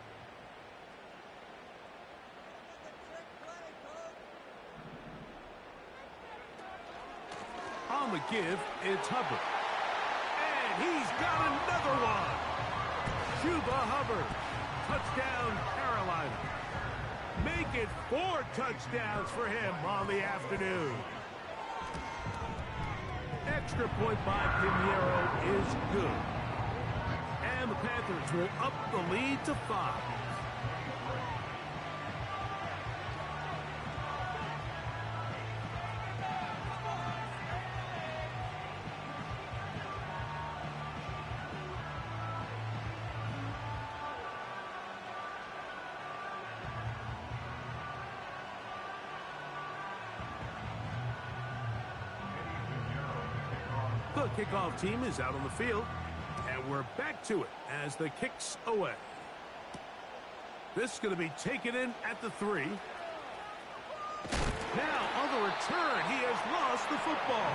On the give, it's Hubbard. And he's got another one. Chuba Hubbard. Touchdown, Carolina. Make it 4 touchdowns for him on the afternoon. Extra point by Pinheiro is good. And the Panthers will up the lead to 5. The kickoff team is out on the field, and we're back to it as the kick's away. This is going to be taken in at the 3. Now, on the return, he has lost the football.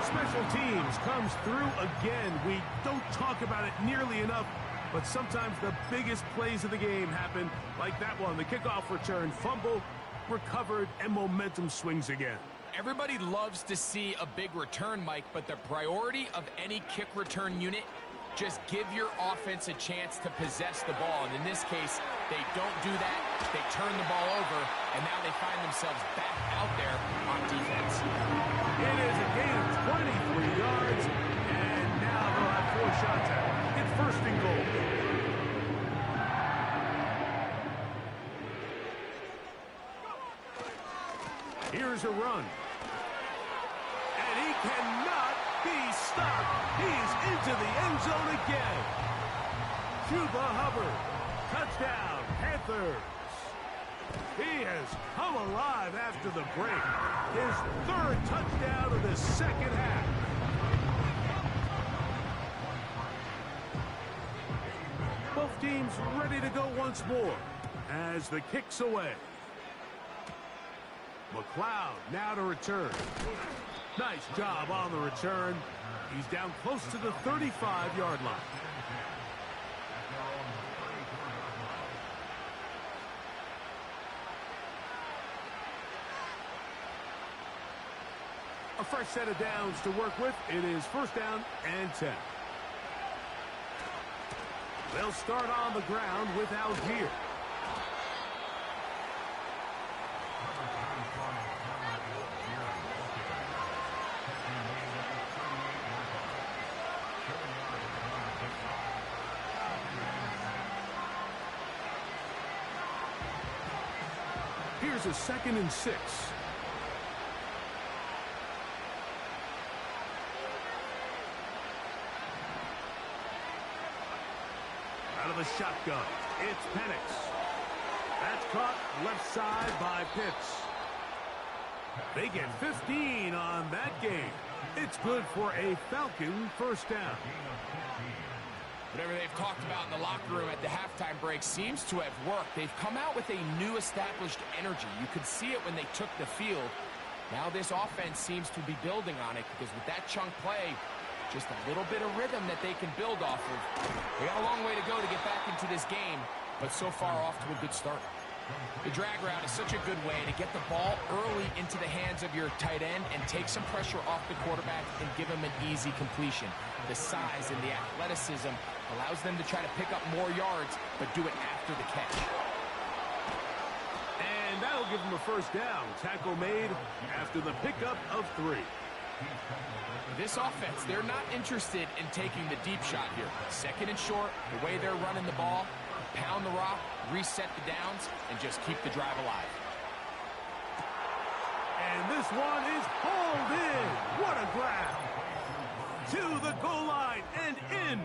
Special teams comes through again. We don't talk about it nearly enough, but sometimes the biggest plays of the game happen like that one. The kickoff return, fumble, recovered, and momentum swings again. Everybody loves to see a big return, Mike, but the priority of any kick return unit, just give your offense a chance to possess the ball. And in this case, they don't do that. They turn the ball over, and now they find themselves back out there on defense. It is a gain of 23 yards, and now they'll have 4 shots at it. It's 1st and goal. Here's a run. And he cannot be stopped. He's into the end zone again. Chuba Hubbard. Touchdown, Panthers. He has come alive after the break. His third touchdown of the second half. Both teams ready to go once more as the kick's away. McLeod now to return. Nice job on the return. He's down close to the 35-yard line. A fresh set of downs to work with. It is first down and 10. They'll start on the ground with Algier. Here's a 2nd and 6. Out of the shotgun, it's Penix. That's caught left side by Pitts. They get 15 on that game. It's good for a Falcon first down. Whatever they've talked about in the locker room at the halftime break seems to have worked. They've come out with a new established energy. You could see it when they took the field. Now this offense seems to be building on it because with that chunk play, just a little bit of rhythm that they can build off of. They got a long way to go to get back into this game, but so far off to a good start. The drag route is such a good way to get the ball early into the hands of your tight end and take some pressure off the quarterback and give him an easy completion. The size and the athleticism allows them to try to pick up more yards, but do it after the catch. And that'll give them a first down. Tackle made after the pickup of 3. This offense, they're not interested in taking the deep shot here. 2nd and short, the way they're running the ball, pound the rock, reset the downs, and just keep the drive alive. And this one is hauled in. What a grab. To the goal line and in.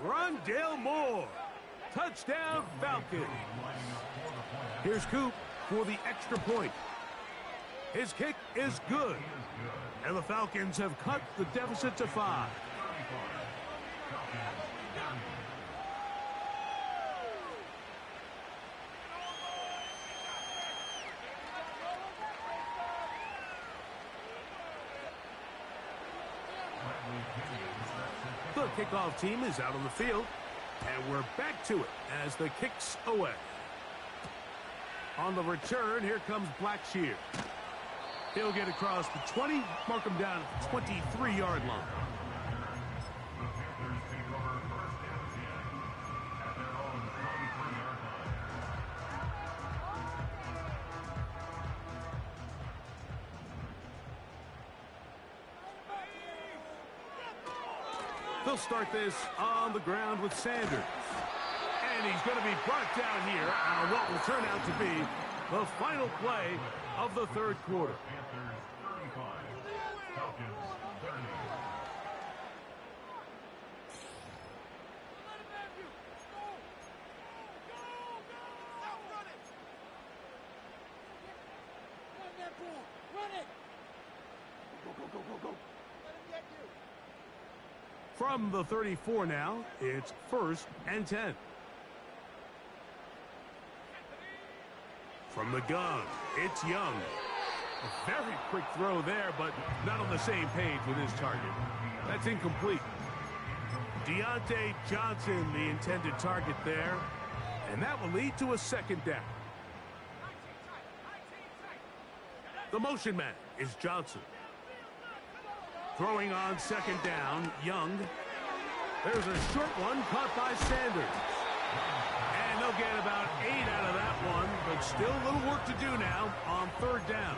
Rondale Moore. Touchdown, Falcons. Here's Coop for the extra point. His kick is good. And the Falcons have cut the deficit to 5. The kickoff team is out on the field, and we're back to it as the kick's away. On the return, here comes Blackshear. He'll get across the 20, mark him down at the 23-yard line. They'll start this on the ground with Sanders. And he's going to be brought down here on what will turn out to be the final play of the third quarter. From the 34 now, it's 1st and 10. From the gun, it's Young. A very quick throw there, but not on the same page with his target. That's incomplete. Deontay Johnson, the intended target there, and that will lead to a 2nd down. The motion man is Johnson. Throwing on 2nd down, Young. There's a short one caught by Sanders. And they'll get about 8 out of that one, but still a little work to do now on 3rd down.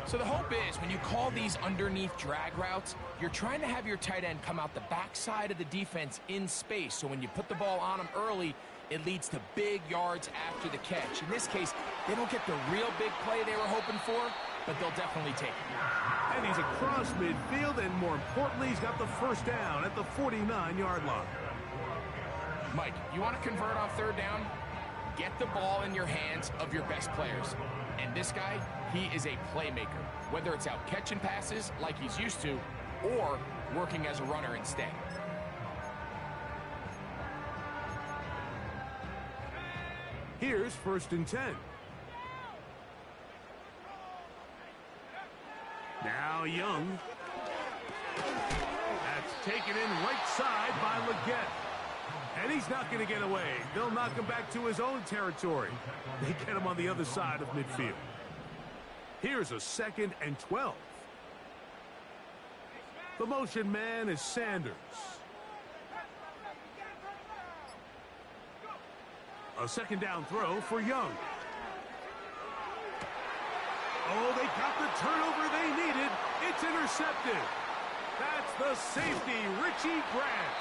So the hope is when you call these underneath drag routes, you're trying to have your tight end come out the backside of the defense in space. So when you put the ball on him early, it leads to big yards after the catch. In this case, they don't get the real big play they were hoping for, but they'll definitely take it. And he's across midfield, and more importantly, he's got the first down at the 49-yard line. Mike, you want to convert on third down? Get the ball in your hands of your best players. And this guy, he is a playmaker, whether it's out catching passes like he's used to or working as a runner instead. Here's 1st and 10. Now Young. That's taken in right side by Leggett. And he's not going to get away. They'll knock him back to his own territory. They get him on the other side of midfield. Here's a 2nd and 12. The motion man is Sanders. A 2nd down throw for Young. Oh, they got the turnover they needed. It's intercepted. That's the safety, Richie Grant.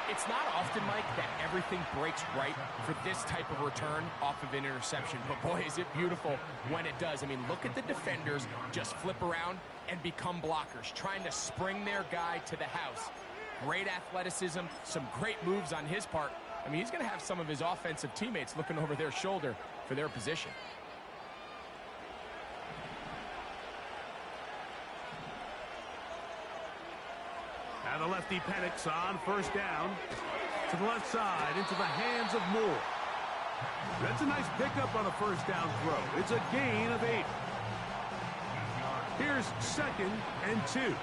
It's not often, Mike, that everything breaks right for this type of return off of an interception. But boy, is it beautiful when it does. I mean, look at the defenders just flip around and become blockers, trying to spring their guy to the house. Great athleticism, some great moves on his part. I mean, he's going to have some of his offensive teammates looking over their shoulder for their position. Now the lefty Penix on 1st down. To the left side, into the hands of Moore. That's a nice pickup on a 1st down throw. It's a gain of 8. Here's 2nd and 2.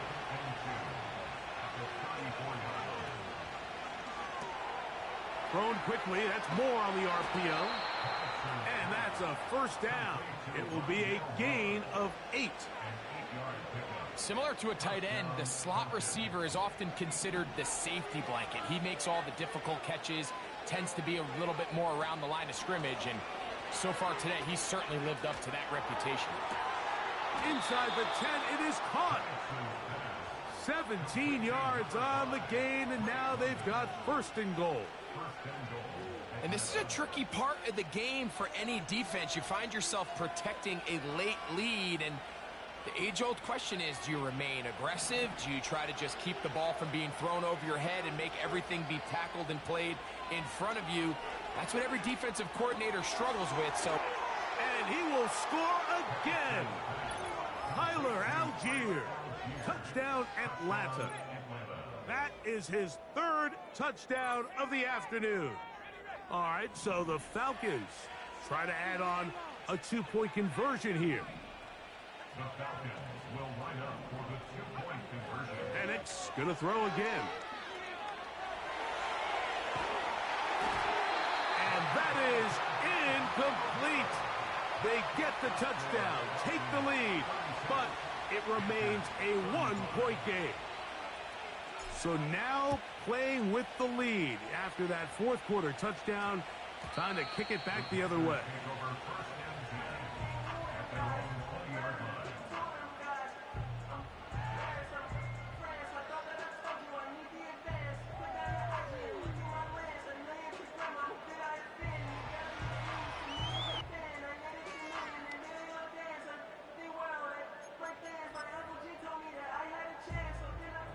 Thrown quickly, that's Moore on the RPO. And that's a 1st down. It will be a gain of 8. Similar to a tight end, the slot receiver is often considered the safety blanket. He makes all the difficult catches, tends to be a little bit more around the line of scrimmage, and so far today, he's certainly lived up to that reputation. Inside the 10, it is caught. 17 yards on the gain, and now they've got 1st and goal. And this is a tricky part of the game for any defense. You find yourself protecting a late lead, and the age-old question is, do you remain aggressive? Do you try to just keep the ball from being thrown over your head and make everything be tackled and played in front of you? That's what every defensive coordinator struggles with. So, and he will score again. Tyler Algier. Touchdown, Atlanta. That is his 3rd touchdown of the afternoon. All right, so the Falcons try to add on a 2-point conversion here. The Falcons will line up for the 2-point conversion. Penix going to throw again. And that is incomplete. They get the touchdown, take the lead, but it remains a 1-point game. So now playing with the lead after that 4th quarter touchdown, time to kick it back the other way.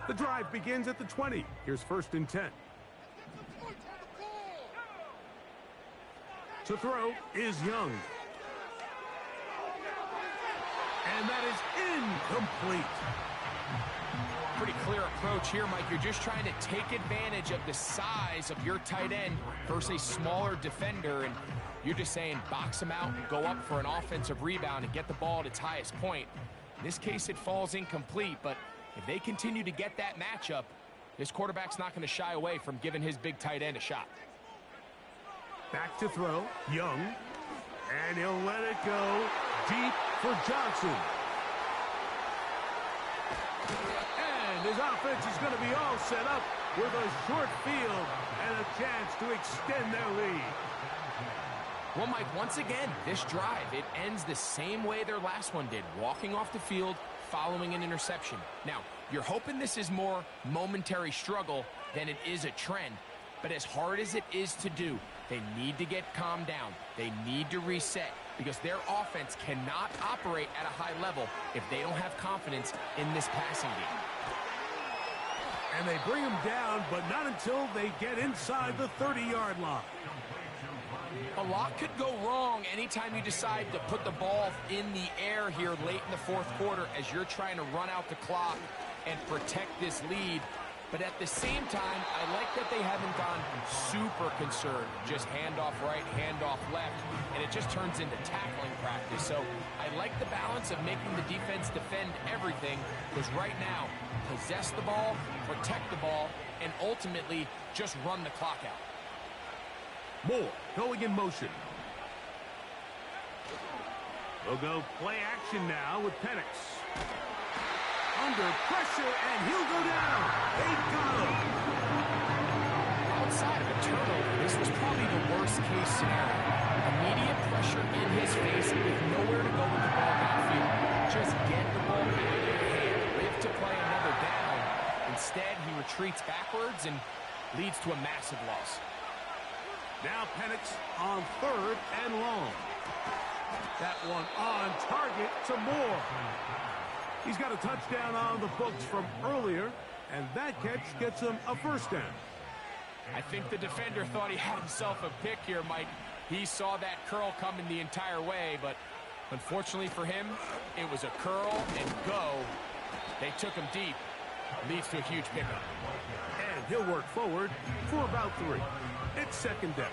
The drive begins at the 20. Here's 1st and 10. To throw is Young. And that is incomplete. Pretty clear approach here, Mike. You're just trying to take advantage of the size of your tight end versus a smaller defender, and you're just saying box him out and go up for an offensive rebound and get the ball at its highest point. In this case, it falls incomplete, but if they continue to get that matchup, this quarterback's not going to shy away from giving his big tight end a shot. Back to throw, Young, and he'll let it go deep for Johnson. And his offense is going to be all set up with a short field and a chance to extend their lead. Well, Mike, once again, this drive, it ends the same way their last one did, walking off the field, following an interception. Now, you're hoping this is more momentary struggle than it is a trend, but as hard as it is to do, they need to get calmed down. They need to reset because their offense cannot operate at a high level if they don't have confidence in this passing game. And they bring them down, but not until they get inside the 30-yard line. A lot could go wrong anytime you decide to put the ball in the air here late in the fourth quarter as you're trying to run out the clock and protect this lead. But at the same time, I like that they haven't gone super conserved. Just handoff right, handoff left, and it just turns into tackling practice. So I like the balance of making the defense defend everything because right now, possess the ball, protect the ball, and ultimately just run the clock out. Moore going in motion. They'll go play action now with Penix. Under pressure, and he'll go down. They got him. Outside of a turnover, this was probably the worst-case scenario. Immediate pressure in his face with nowhere to go with the ball downfield. Just get the ball out of your hand. Live to play another down. Instead, he retreats backwards and leads to a massive loss. Now Penix on 3rd and long. That one on target to Moore. He's got a touchdown on the books from earlier, and that catch gets him a first down. I think the defender thought he had himself a pick here, Mike. He saw that curl coming the entire way, but unfortunately for him, it was a curl and go. They took him deep. Leads to a huge pickup. And he'll work forward for about 3. It's second down.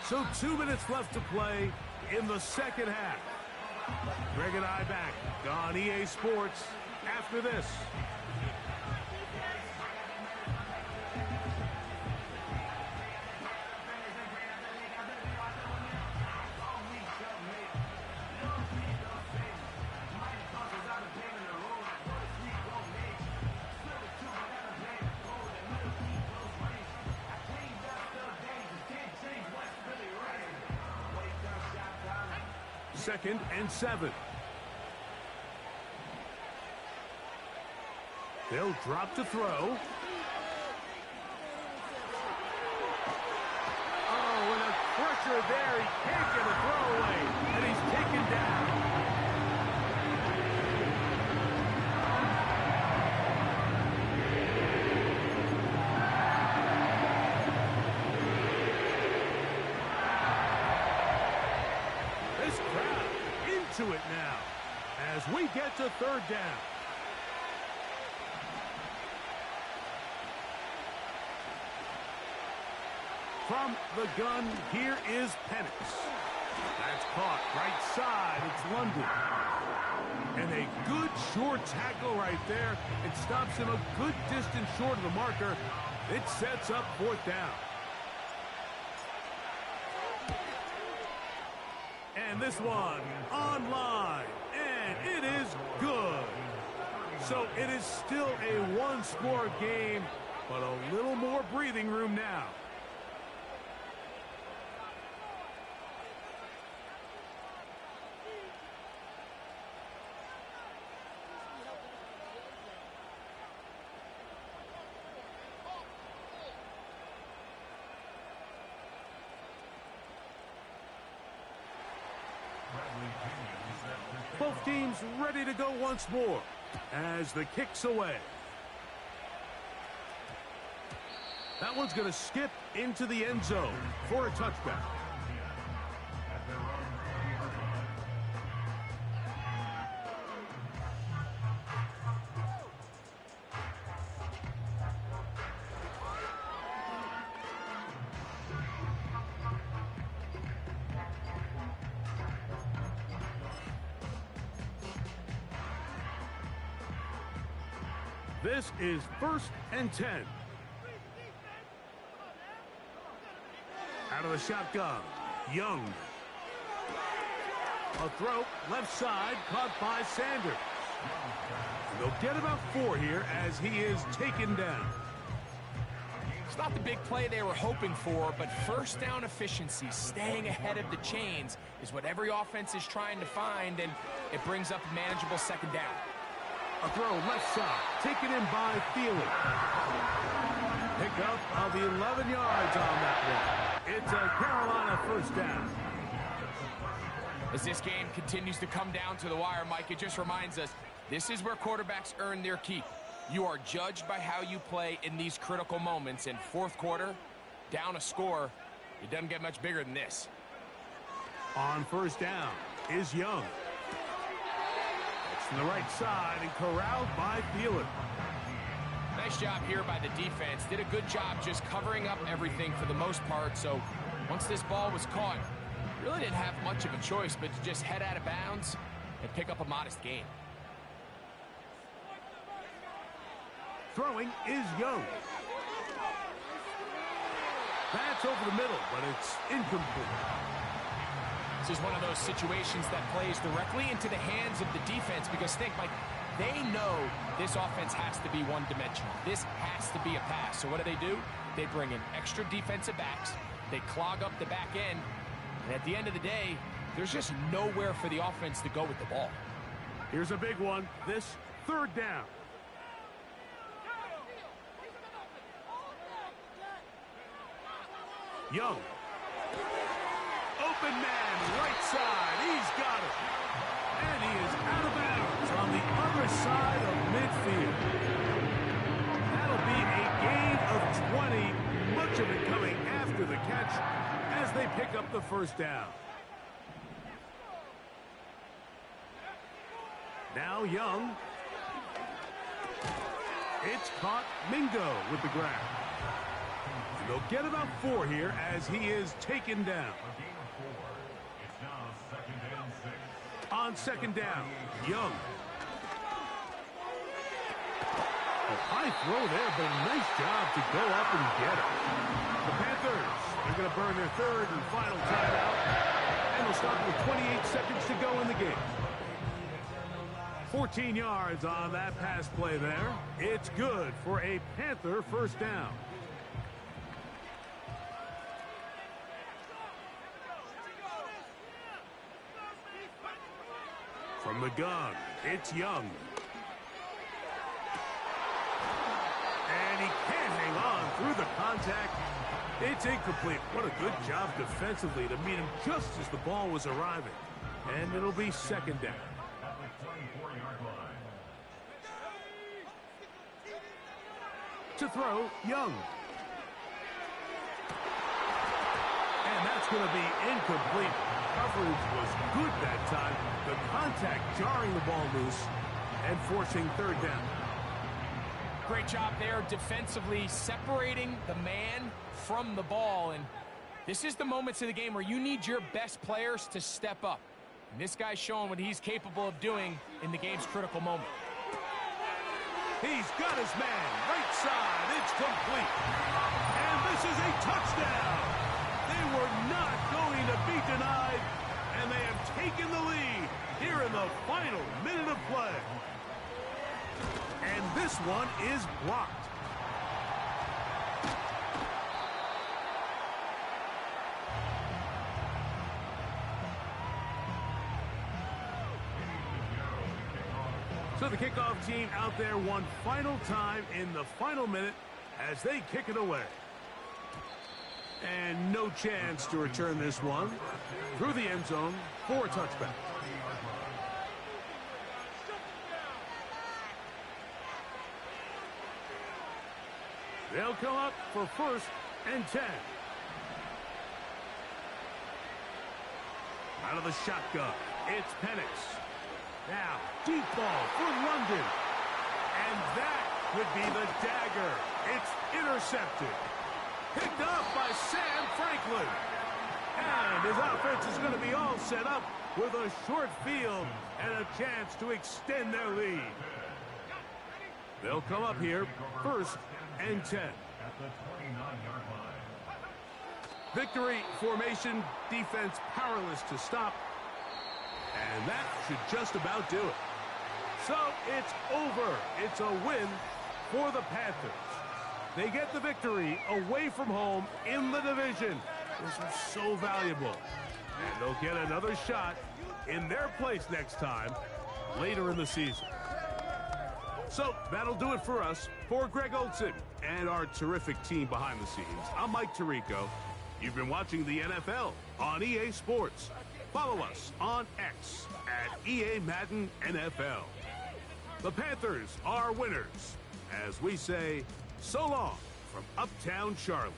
So 2 minutes left to play in the second half. Greg and I back on EA Sports after this. Second and 7. They'll drop to throw. Oh, and a pressure there. He can't get a throw away, and he's taken down. This crowd into it now as we get to 3rd down. From the gun, here is Penix. That's caught right side. It's London. And a good short tackle right there. It stops him a good distance short of the marker. It sets up 4th down. And this one online. And it is good. So it is still a one-score game, but a little more breathing room now. Both teams ready to go once more as the kick's away. That one's going to skip into the end zone for a touchback. This is 1st and 10. Out of the shotgun, Young. A throw, left side, caught by Sanders. They'll get about 4 here as he is taken down. It's not the big play they were hoping for, but first down efficiency, staying ahead of the chains, is what every offense is trying to find, and it brings up a manageable second down. A throw left side, taken in by Thielen. Pick up of the 11 yards on that one. It's a Carolina first down. As this game continues to come down to the wire, Mike, it just reminds us, this is where quarterbacks earn their keep. You are judged by how you play in these critical moments. In fourth quarter, down a score, it doesn't get much bigger than this. On first down is Young. It's from the right side and corralled by Thielen. Nice job here by the defense. Did a good job just covering up everything for the most part. So once this ball was caught, really didn't have much of a choice but to just head out of bounds and pick up a modest gain. Throwing is Young. That's over the middle, but it's incomplete. This is one of those situations that plays directly into the hands of the defense because think, Mike, they know this offense has to be one-dimensional. This has to be a pass. So what do? They bring in extra defensive backs. They clog up the back end. And at the end of the day, there's just nowhere for the offense to go with the ball. Here's a big one. This third down. Young. Open man, right side. He's got it. And he is out of bounds on the other side of midfield. That'll be a gain of 20. Much of it coming after the catch as they pick up the first down. Now Young. It's caught. Mingo with the grab. And they'll get about 4 here as he is taken down. On second down, Young. A high throw there, but a nice job to go up and get it. The Panthers are going to burn their third and final timeout. And they'll start with 28 seconds to go in the game. 14 yards on that pass play there. It's good for a Panther first down. From the gun, it's Young. And he can't hang on through the contact. It's incomplete. What a good job defensively to meet him just as the ball was arriving. And it'll be second down. To throw, Young. And that's going to be incomplete. Coverage was good that time. The contact jarring the ball loose and forcing third down. Great job there defensively separating the man from the ball. And this is the moments of the game where you need your best players to step up. And this guy's showing what he's capable of doing in the game's critical moment. He's got his man. Right side. It's complete. And this is a touchdown. They were not going to be denied, and they have taken the lead here in the final minute of play. And this one is blocked. So the kickoff team out there one final time in the final minute as they kick it away. And no chance to return this one through the end zone for a touchback. They'll come up for first and 10. Out of the shotgun, it's Penix. Now, deep ball for London. And that would be the dagger. It's intercepted. Picked up by Sam Franklin. And his offense is going to be all set up with a short field and a chance to extend their lead. They'll come up here first and 10. Victory formation, defense powerless to stop. And that should just about do it. So it's over. It's a win for the Panthers. They get the victory away from home in the division. Those are so valuable. And they'll get another shot in their place next time later in the season. So that'll do it for us. For Greg Olson and our terrific team behind the scenes, I'm Mike Tirico. You've been watching the NFL on EA Sports. Follow us on X at EA Madden NFL. The Panthers are winners, as we say so long from Uptown Charlotte.